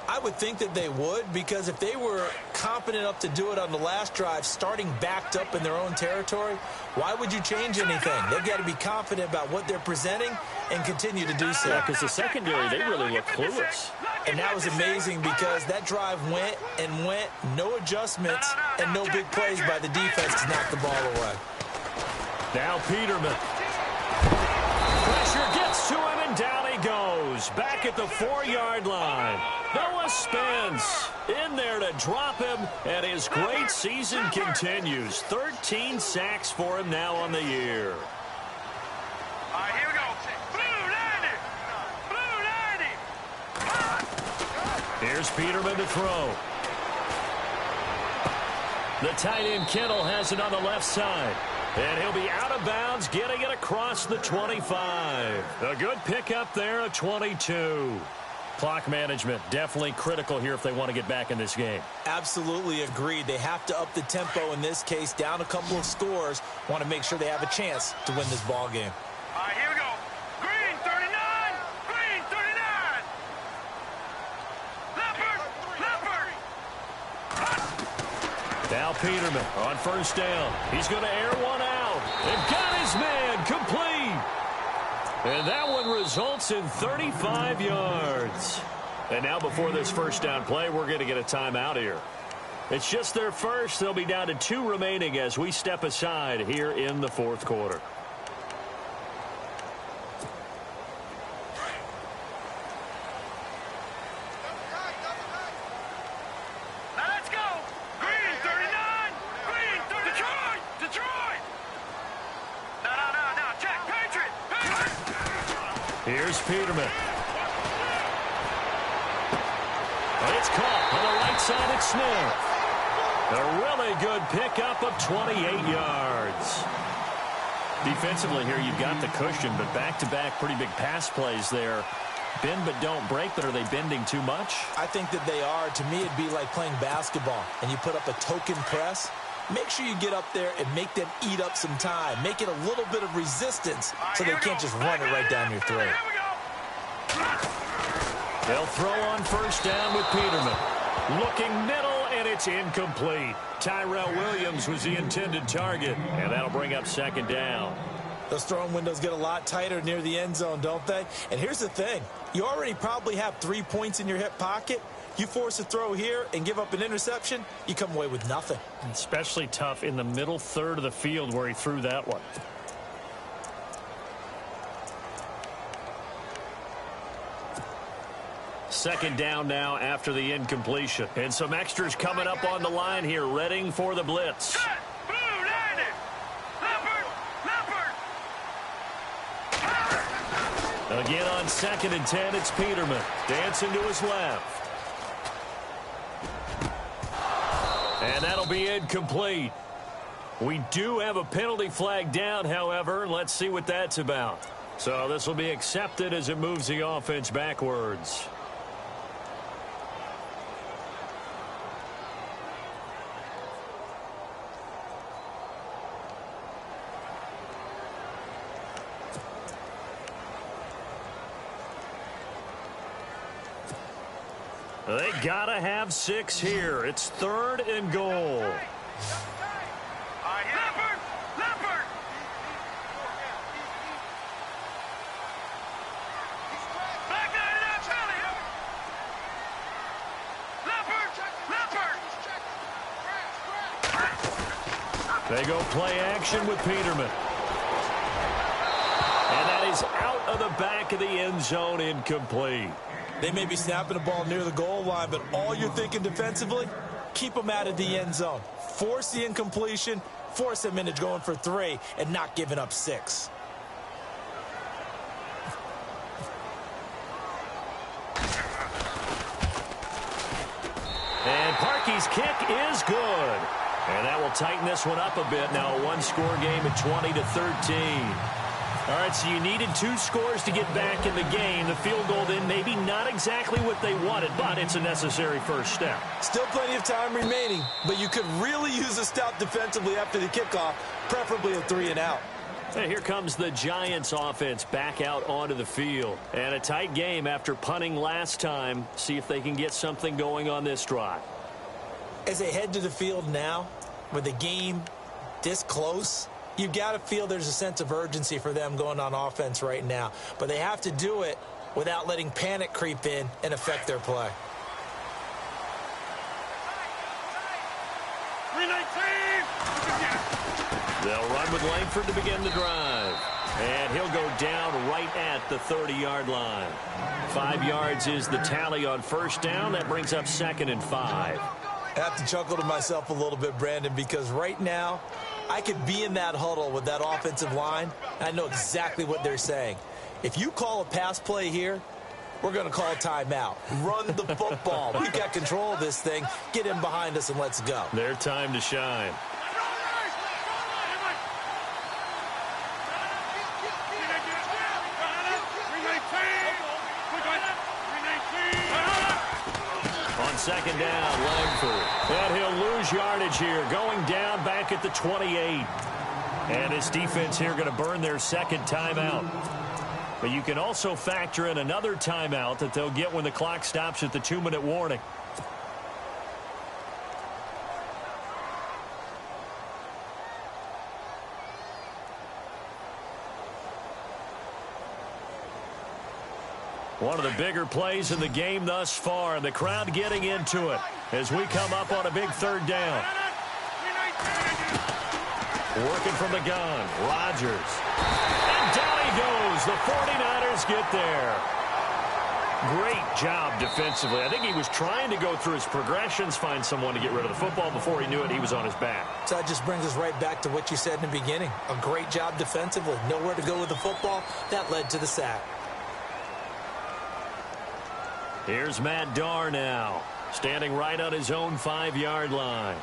I would think that they would, because if they were confident enough to do it on the last drive, starting backed up in their own territory, why would you change anything? They've got to be confident about what they're presenting and continue to do so. Yeah, because the secondary, they really look clueless. And that was amazing because that drive went and went, no adjustments, and no big plays by the defense to knock the ball away. Now Peterman. Pressure gets to him, and down he goes. Back at the 4-yard line. Noah Spence in there to drop him, and his great season continues. 13 sacks for him now on the year. All right, here we go. Blue 90. Here's Peterman to throw. The tight end Kittle has it on the left side. And he'll be out of bounds, getting it across the 25. A good pickup there, a 22. Clock management, definitely critical here if they want to get back in this game. Absolutely agreed. They have to up the tempo in this case, down a couple of scores. Want to make sure they have a chance to win this ball game. All right, here we go. Green 39. Now Peterman on first down. He's going to air one out. And got his man complete. And that one results in 35 yards. And now before this first down play, we're going to get a timeout here. It's just their first. They'll be down to 2 remaining as we step aside here in the fourth quarter. Here's Peterman. It's caught on the right side at Smith. A really good pickup of 28 yards. Defensively here, you've got the cushion, but back-to-back pretty big pass plays there. Bend but don't break, but are they bending too much? I think that they are. To me, it'd be like playing basketball, and you put up a token press. Make sure you get up there and make them eat up some time. Make it a little bit of resistance so they can't just run it right down your throat. They'll throw on first down with Peterman. Looking middle, and it's incomplete. Tyrell Williams was the intended target, and that'll bring up second down. Those throwing windows get a lot tighter near the end zone, don't they? And here's the thing. You already probably have 3 points in your hip pocket. You force a throw here and give up an interception, you come away with nothing. Especially tough in the middle third of the field where he threw that one. Second down now after the incompletion. And some extras coming up on the line here, readying for the blitz. Again on 2nd and 10, it's Peterman. Dancing to his left. And that'll be incomplete. We do have a penalty flag down, however. Let's see what that's about. So this will be accepted as it moves the offense backwards. They gotta have 6 here. It's 3rd and goal. They go play action with Peterman. And that is out of the back of the end zone, incomplete. They may be snapping the ball near the goal line, but all you're thinking defensively, keep them out of the end zone. Force the incompletion, force them into going for 3, and not giving up 6. And Parkey's kick is good. And that will tighten this one up a bit. Now a one-score game at 20-13. All right, so you needed 2 scores to get back in the game. The field goal then maybe not exactly what they wanted, but it's a necessary first step. Still plenty of time remaining, but you could really use a stop defensively after the kickoff, preferably a 3 and out. Hey, here comes the Giants offense back out onto the field. And a tight game after punting last time. See if they can get something going on this drive. As they head to the field now, with the game this close, you've got to feel there's a sense of urgency for them going on offense right now. But they have to do it without letting panic creep in and affect their play. They'll run with Langford to begin the drive. And he'll go down right at the 30-yard line. 5 yards is the tally on first down. That brings up 2nd and 5. I have to chuckle to myself a little bit, Brandon, because right now I could be in that huddle with that offensive line, and I know exactly what they're saying. If you call a pass play here, we're going to call a timeout. Run the football. We've got control of this thing. Get in behind us and let's go. Their time to shine. Second down, Langford. And he'll lose yardage here, going down back at the 28. And his defense here going to burn their second timeout. But you can also factor in another timeout that they'll get when the clock stops at the 2-minute warning. One of the bigger plays in the game thus far, and the crowd getting into it as we come up on a big third down. Working from the gun, Rodgers. And down he goes. The 49ers get there. Great job defensively. I think he was trying to go through his progressions, find someone to get rid of the football. Before he knew it, he was on his back. So that just brings us right back to what you said in the beginning. A great job defensively. Nowhere to go with the football. That led to the sack. Here's Matt Darr now, standing right on his own 5-yard line.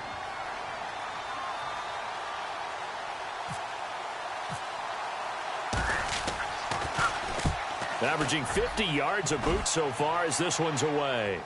Averaging 50 yards a boot so far as this one's away.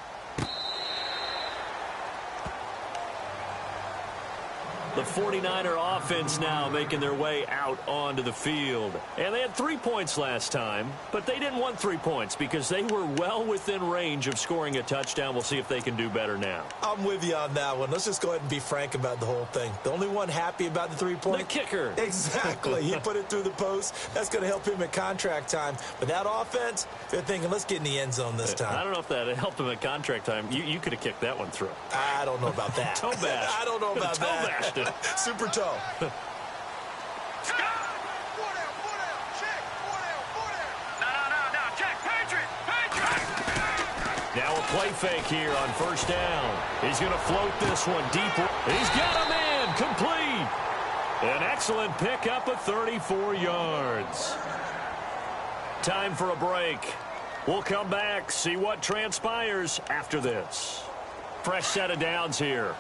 The 49er offense now making their way out onto the field. And they had 3 points last time, but they didn't want 3 points because they were well within range of scoring a touchdown. We'll see if they can do better now. I'm with you on that one. Let's just go ahead and be frank about the whole thing. The only one happy about the 3-point? The kicker. Exactly. He put it through the post. That's going to help him at contract time. But that offense, they're thinking, let's get in the end zone this time. I don't know if that helped him at contract time. You could have kicked that one through. I don't know about that. Toe bash. I don't know about toe that. Bashed it. Super toe. Now a play fake here on first down. He's going to float this one deep. He's got a man complete. An excellent pickup of 34 yards. Time for a break. We'll come back, see what transpires after this. Fresh set of downs here.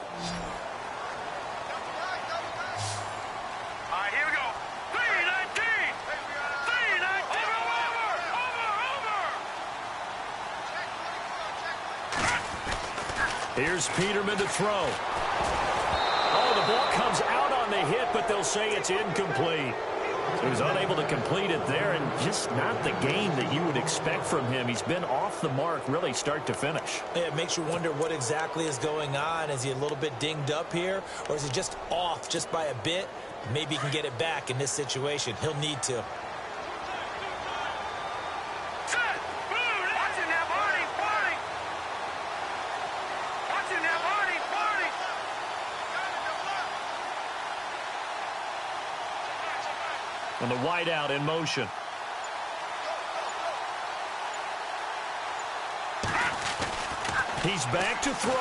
Here's Peterman to throw. Oh, the ball comes out on the hit, but they'll say it's incomplete. He was unable to complete it there, and just not the game that you would expect from him. He's been off the mark, really, start to finish. Yeah, it makes you wonder what exactly is going on. Is he a little bit dinged up here, or is he just off just by a bit? Maybe he can get it back in this situation. He'll need to. And the wideout in motion. He's back to throw.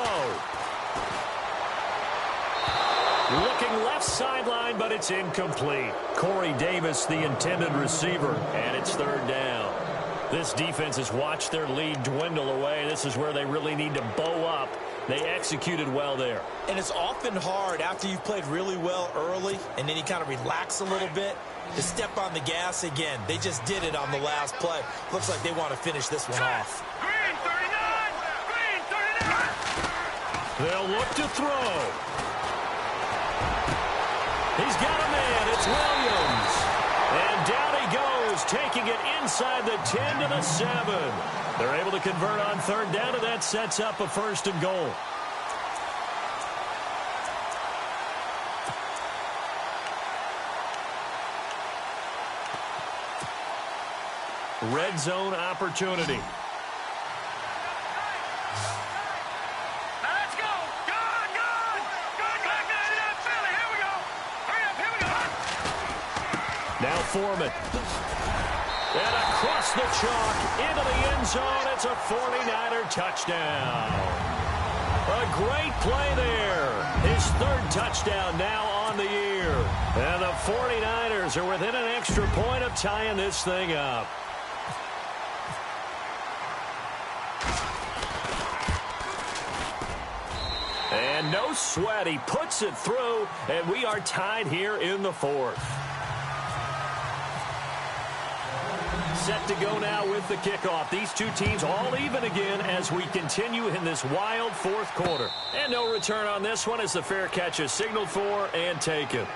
Looking left sideline, but it's incomplete. Corey Davis, the intended receiver, and it's third down. This defense has watched their lead dwindle away. This is where they really need to bow up. They executed well there. And it's often hard after you've played really well early and then you kind of relax a little bit to step on the gas again. They just did it on the last play. Looks like they want to finish this one off. Green 39! Green 39! They'll look to throw. He's got a man. It's Williams. And down he goes, taking it inside the 10 to the 7. They're able to convert on third down, and that sets up a first and goal. Red zone opportunity. Now let's go! Good! Good! Good! Back to that Philly! Here we go! Hurry up! Here we go! Now Foreman. And across the chalk into the end zone. It's a 49er touchdown. A great play there. His third touchdown now on the year. And the 49ers are within an extra point of tying this thing up. And no sweat. He puts it through, and we are tied here in the fourth. Set to go now with the kickoff. These two teams all even again as we continue in this wild fourth quarter. And no return on this one as the fair catch is signaled for and taken.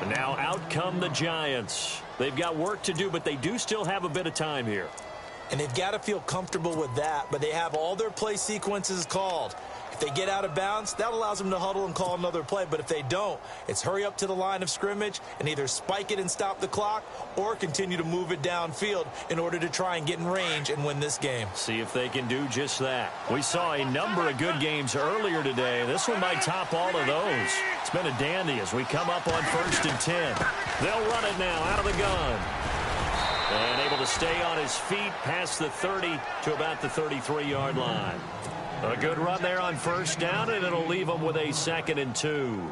And now out come the Giants. They've got work to do, but they do still have a bit of time here. And they've got to feel comfortable with that, but they have all their play sequences called. If If they get out of bounds, that allows them to huddle and call another play. But if they don't, it's hurry up to the line of scrimmage and either spike it and stop the clock or continue to move it downfield in order to try and get in range and win this game. See if they can do just that. We saw a number of good games earlier today. This one might top all of those. It's been a dandy as we come up on 1st and 10. They'll run it now out of the gun. And able to stay on his feet past the 30 to about the 33-yard line. A good run there on 1st down, and it'll leave them with a 2nd and 2.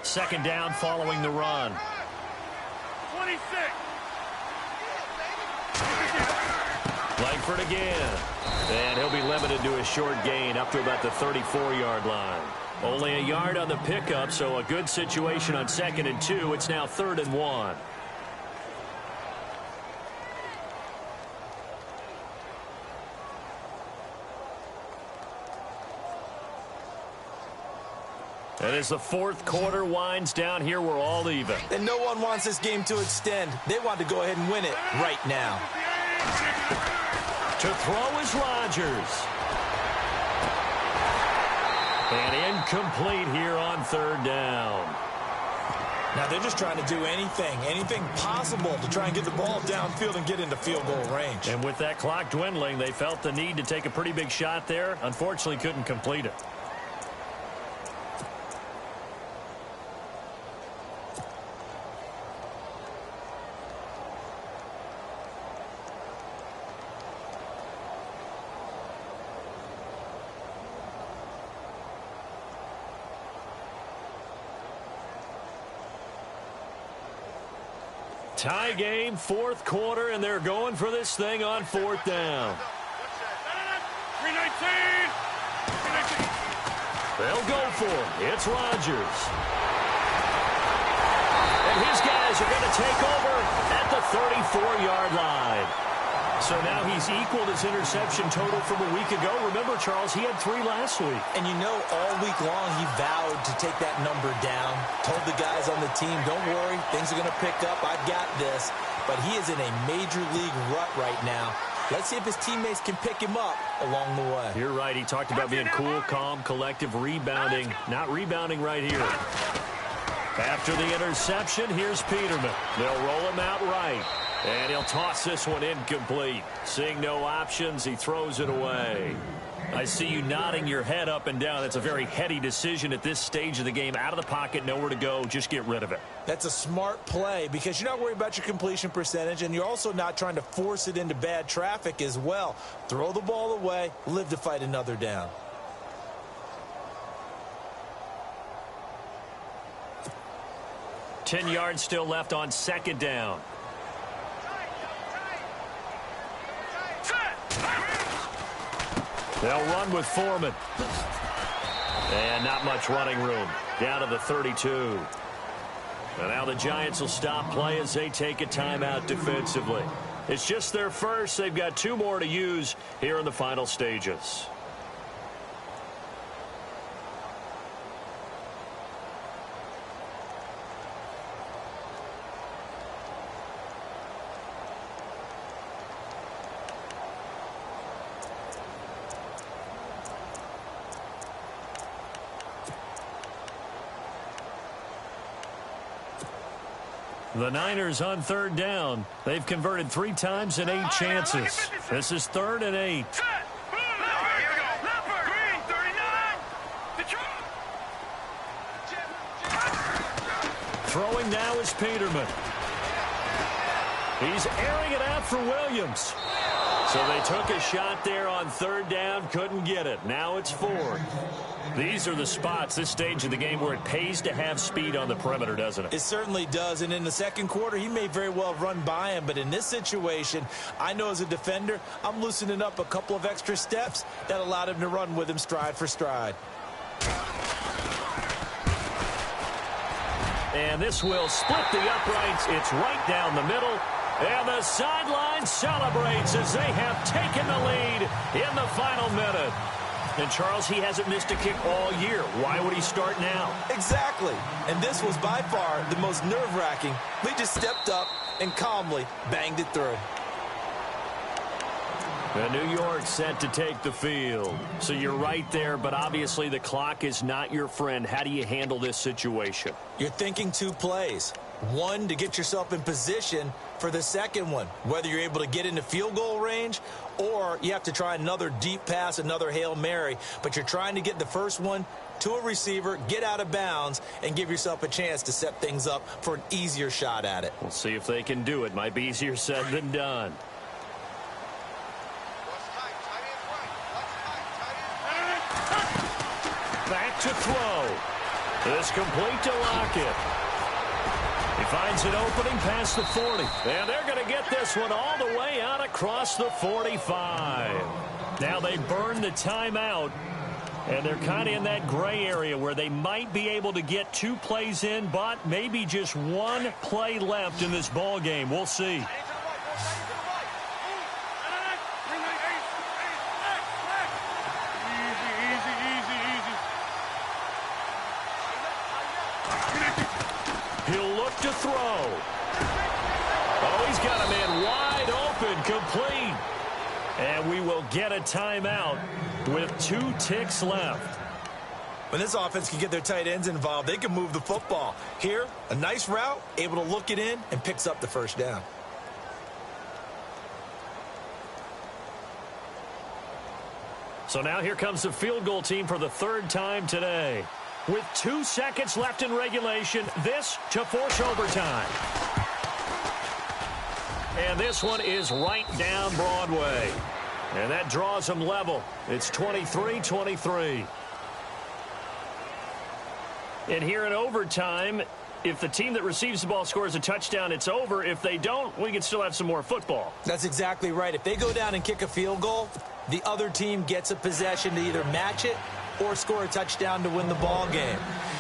2nd down following the run. 26. Langford again. And he'll be limited to a short gain up to about the 34-yard line. Only a yard on the pickup, so a good situation on 2nd and 2. It's now 3rd and 1. And as the 4th quarter winds down here, we're all even. And no one wants this game to extend. They want to go ahead and win it right now. To throw is Rodgers. And incomplete here on 3rd down. Now they're just trying to do anything possible to try and get the ball downfield and get into field goal range. And with that clock dwindling, they felt the need to take a pretty big shot there. Unfortunately, couldn't complete it. Tie game, 4th quarter, and they're going for this thing on 4th down. 319. They'll go for it. It's Rodgers. And his guys are going to take over at the 34-yard line. So now he's equaled his interception total from a week ago. Remember, Charles, he had 3 last week. And you know, all week long he vowed to take that number down. Told the guys on the team, don't worry, things are going to pick up. I've got this. But he is in a major league rut right now. Let's see if his teammates can pick him up along the way. You're right. He talked about being cool, calm, collective, rebounding. Not rebounding right here. After the interception, here's Peterman. They'll roll him out right. And he'll toss this one incomplete. Seeing no options, he throws it away. I see you nodding your head up and down. It's a very heady decision at this stage of the game. Out of the pocket, nowhere to go. Just get rid of it. That's a smart play because you're not worried about your completion percentage, and you're also not trying to force it into bad traffic as well. Throw the ball away, live to fight another down. Ten yards still left on 2nd down. They'll run with Foreman. And not much running room. Down to the 32. And now the Giants will stop play as they take a timeout defensively. It's just their first. They've got 2 more to use here in the final stages. The Niners on 3rd down. They've converted 3 times in 8 chances. This is 3rd and 8. Throwing now is Peterman. He's airing it out for Williams. So they took a shot there on 3rd down, couldn't get it. Now it's 4th. These are the spots, this stage of the game, where it pays to have speed on the perimeter, doesn't it? It certainly does, and in the 2nd quarter, he may very well run by him, but in this situation, I know as a defender, I'm loosening up a couple of extra steps that allowed him to run with him stride for stride. And this will split the uprights. It's right down the middle. And the sideline celebrates as they have taken the lead in the final minute. And, Charles, he hasn't missed a kick all year. Why would he start now? Exactly. And this was by far the most nerve-wracking. They just stepped up and calmly banged it through. And New York set to take the field. So you're right there, but obviously the clock is not your friend. How do you handle this situation? You're thinking two plays. One, to get yourself in position for the second one, whether you're able to get into field goal range or you have to try another deep pass, another Hail Mary, but you're trying to get the first one to a receiver, get out of bounds, and give yourself a chance to set things up for an easier shot at it. We'll see if they can do it. Might be easier said than done. Back to throw. This complete to Lockett. He finds an opening past the 40. And they're going to get this one all the way out across the 45. Now they burn the timeout. And they're kind of in that gray area where they might be able to get 2 plays in, but maybe just 1 play left in this ball game. We'll see. He'll look to throw. Oh, he's got a man wide open, complete. And we will get a timeout with 2 ticks left. When this offense can get their tight ends involved, they can move the football. Here, a nice route, able to look it in, and picks up the first down. So now here comes the field goal team for the 3rd time today. With 2 seconds left in regulation, this to force overtime. And this one is right down Broadway. And that draws them level. It's 23-23. And here in overtime, if the team that receives the ball scores a touchdown, it's over. If they don't, we can still have some more football. That's exactly right. If they go down and kick a field goal, the other team gets a possession to either match it or score a touchdown to win the ball game.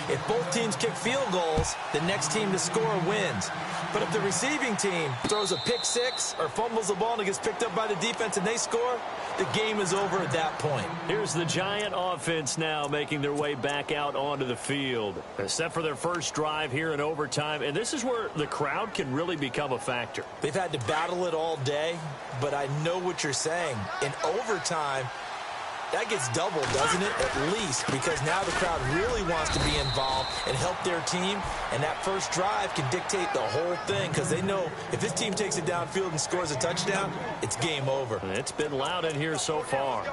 If both teams kick field goals, the next team to score wins. But if the receiving team throws a pick six or fumbles the ball and it gets picked up by the defense and they score, the game is over at that point. Here's the Giant offense now making their way back out onto the field. Except for their first drive here in overtime. And this is where the crowd can really become a factor. They've had to battle it all day, but I know what you're saying. In overtime, that gets doubled, doesn't it? At least, because now the crowd really wants to be involved and help their team, and that first drive can dictate the whole thing because they know if this team takes it downfield and scores a touchdown, it's game over. It's been loud in here so far.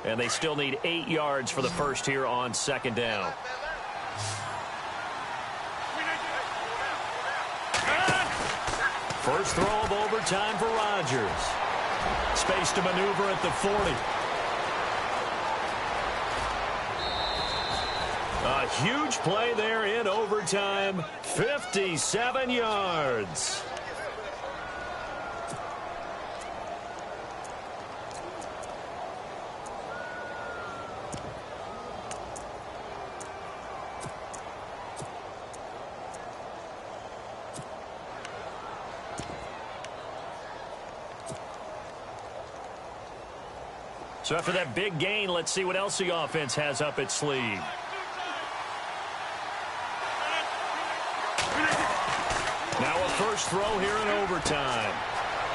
And they still need 8 yards for the first here on 2nd down. First throw of overtime for Rodgers. Space to maneuver at the 40. A huge play there in overtime. 57 yards. So after that big gain, let's see what else the offense has up its sleeve. Now a first throw here in overtime.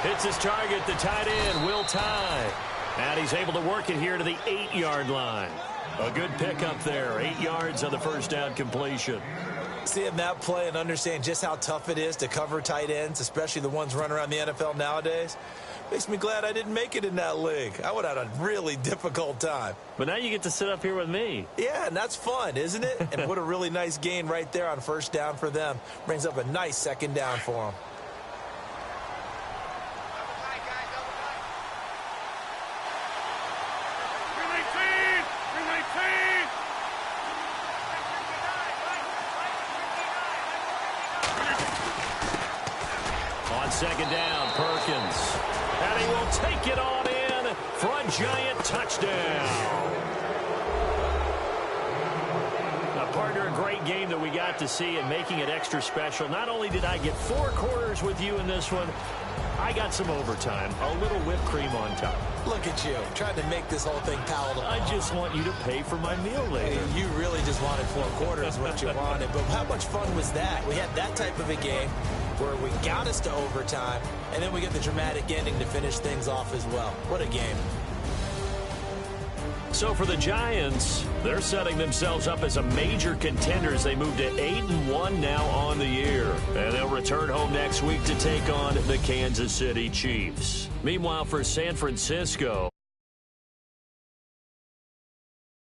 Hits his target, the tight end, Will Tye. And he's able to work it here to the 8-yard line. A good pickup there, 8 yards on the first down completion. Seeing that play and understand just how tough it is to cover tight ends, especially the ones running around the NFL nowadays, makes me glad I didn't make it in that league. I would have had a really difficult time. But now you get to sit up here with me. Yeah, and that's fun, isn't it? And what a really nice gain right there on first down for them. Brings up a nice 2nd down for them. On 2nd down, Perkins. And he will take it on in for a Giant touchdown. partner, a great game that we got to see and making it extra special. Not only did I get 4 quarters with you in this one, I got some overtime, a little whipped cream on top. Look at you, trying to make this whole thing palatable. I just want you to pay for my meal later. You really just wanted 4 quarters, what you wanted. But how much fun was that? We had that type of a game where we got us to overtime, and then we get the dramatic ending to finish things off as well. What a game. So for the Giants, they're setting themselves up as a major contender as they move to 8-1 now on the year. And they'll return home next week to take on the Kansas City Chiefs. Meanwhile, for San Francisco,